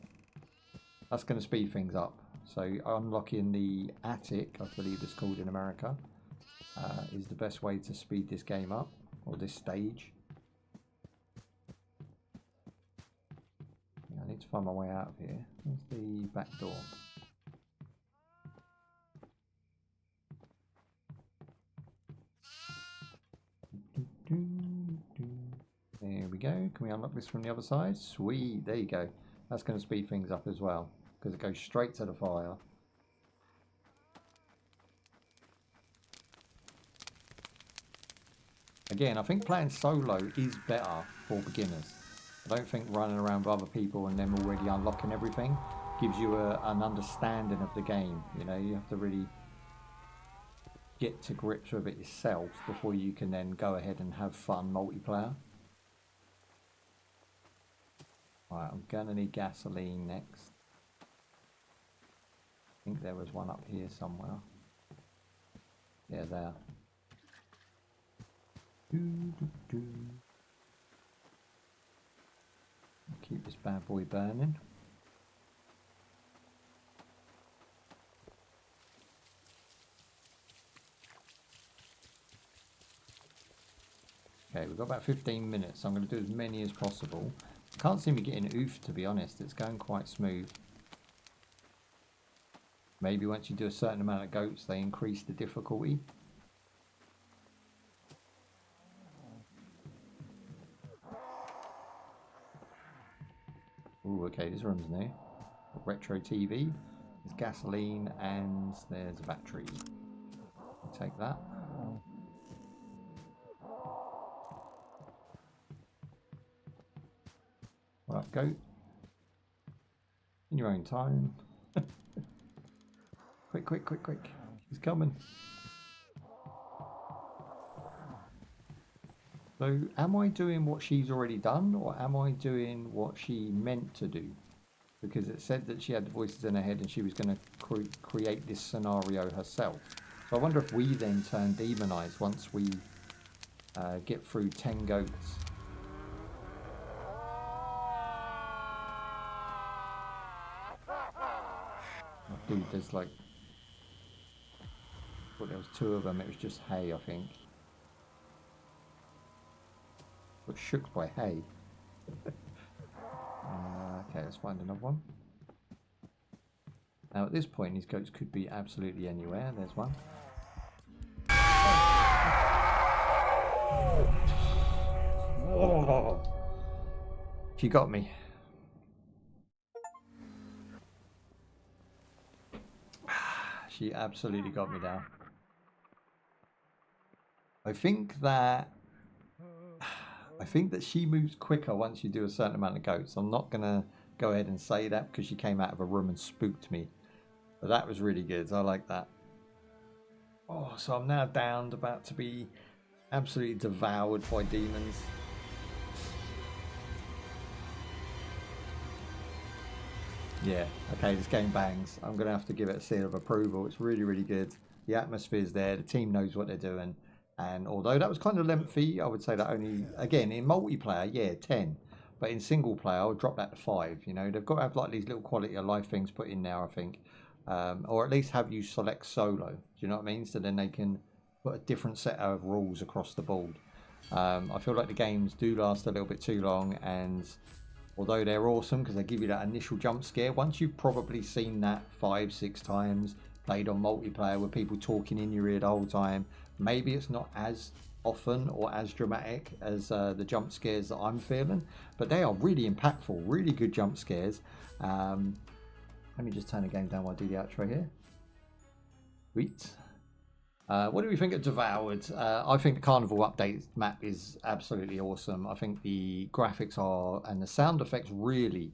That's going to speed things up. So unlocking the attic, I believe it's called in America, is the best way to speed this game up, or this stage. I need to find my way out of here. Where's the back door? There we go. Can we unlock this from the other side? Sweet. There you go. That's going to speed things up as well, because it goes straight to the fire. Again, I think playing solo is better for beginners. I don't think running around with other people and them already unlocking everything gives you an understanding of the game. You know, you have to really get to grips with it yourself before you can then go ahead and have fun multiplayer. Right, I'm gonna need gasoline next. I think there was one up here somewhere. Yeah, there. Keep this bad boy burning. Okay, we've got about 15 minutes, so I'm going to do as many as possible. I can't see me getting oofed, to be honest. It's going quite smooth. Maybe once you do a certain amount of goats, they increase the difficulty. Ooh, okay, this room's new. A retro TV. There's gasoline and there's a battery. I'll take that. Right, go. In your own time. Quick, quick, quick, quick. He's coming. So, am I doing what she's already done, or am I doing what she meant to do? Because it said that she had the voices in her head and she was going to create this scenario herself. So I wonder if we then turn demonized once we get through 10 goats. food. There's like, well, there was 2 of them. It was just hay, I think. Got shook by hay. Okay, let's find another one. Now at this point, these goats could be absolutely anywhere. There's one. Oh, she got me. She absolutely got me down. I think that she moves quicker once you do a certain amount of goats. I'm not gonna go ahead and say that because she came out of a room and spooked me. But that was really good. I like that. Oh, so I'm now downed, about to be absolutely devoured by demons. Yeah, okay, this game bangs. I'm going to have to give it a seal of approval. It's really, really good. The atmosphere's there. The team knows what they're doing. And although that was kind of lengthy, I would say that only, again, in multiplayer, yeah, 10. But in single player, I would drop that to 5. You know, they've got to have like these little quality of life things put in there, I think. Or at least have you select solo. Do you know what I mean? So then they can put a different set of rules across the board. I feel like the games do last a little bit too long, and although they're awesome because they give you that initial jump scare, once you've probably seen that 5-6 times, played on multiplayer with people talking in your ear the whole time, maybe it's not as often or as dramatic as the jump scares that I'm feeling, but they are really impactful, really good jump scares. Let me just turn the game down while I do the outro here. Sweet. What do we think of Devoured? I think the Carnival update map is absolutely awesome. I think the graphics are, and the sound effects really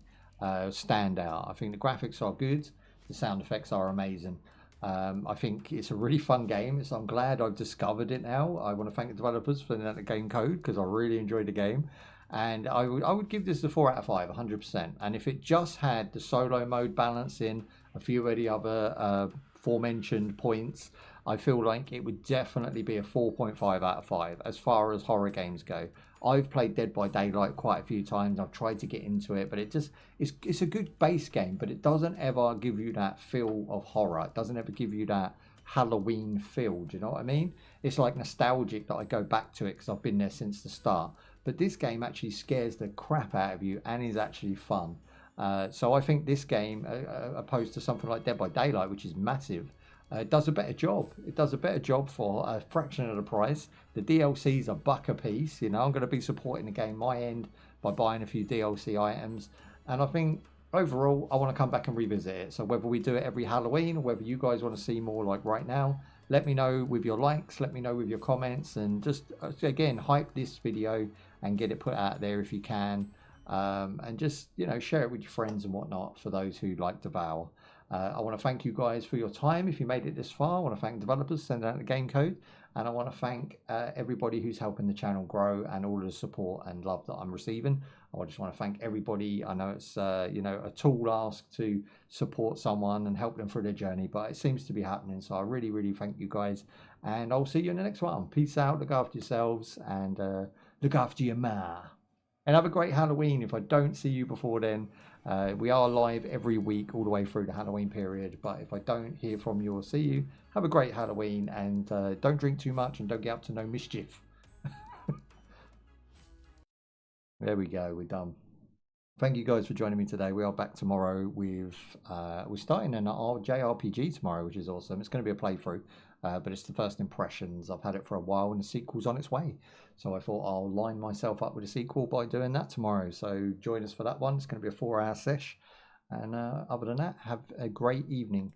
stand out. I think the graphics are good. The sound effects are amazing. I think it's a really fun game. I'm glad I've discovered it now. I want to thank the developers for the game code because I really enjoyed the game. And I would give this a 4 out of 5, 100%. And if it just had the solo mode balance in, a few of the other aforementioned points, I feel like it would definitely be a 4.5 out of 5 as far as horror games go. I've played Dead by Daylight quite a few times. I've tried to get into it, but it's a good base game, but it doesn't ever give you that feel of horror. It doesn't ever give you that Halloween feel. Do you know what I mean? It's like nostalgic that I go back to it because I've been there since the start. But this game actually scares the crap out of you and is actually fun. So I think this game, opposed to something like Dead by Daylight, which is massive, does a better job. It does a better job for a fraction of the price. The DLC's a buck a piece. You know, I'm going to be supporting the game my end by buying a few DLC items. And I think overall, I want to come back and revisit it. So whether we do it every Halloween or whether you guys want to see more like right now, let me know with your likes, let me know with your comments, and just, again, hype this video and get it put out there if you can. And just, you know, share it with your friends and whatnot for those who like Devour. I want to thank you guys for your time. If you made it this far, I want to thank developers sending out the game code. And I want to thank everybody who's helping the channel grow and all of the support and love that I'm receiving. I just want to thank everybody. I know it's, you know, a tall ask to support someone and help them through their journey, but it seems to be happening. So I really, really thank you guys. And I'll see you in the next one. Peace out. Look after yourselves and look after your ma. And have a great Halloween. If I don't see you before then, we are live every week all the way through the Halloween period. But if I don't hear from you or see you, have a great Halloween and don't drink too much and don't get up to no mischief. There we go. We're done. Thank you guys for joining me today. We are back tomorrow with, we're starting an JRPG tomorrow, which is awesome. It's going to be a playthrough, but it's the first impressions. I've had it for a while and the sequel's on its way. So I thought I'll line myself up with a sequel by doing that tomorrow. So join us for that one. It's going to be a 4-hour sesh. And other than that, have a great evening.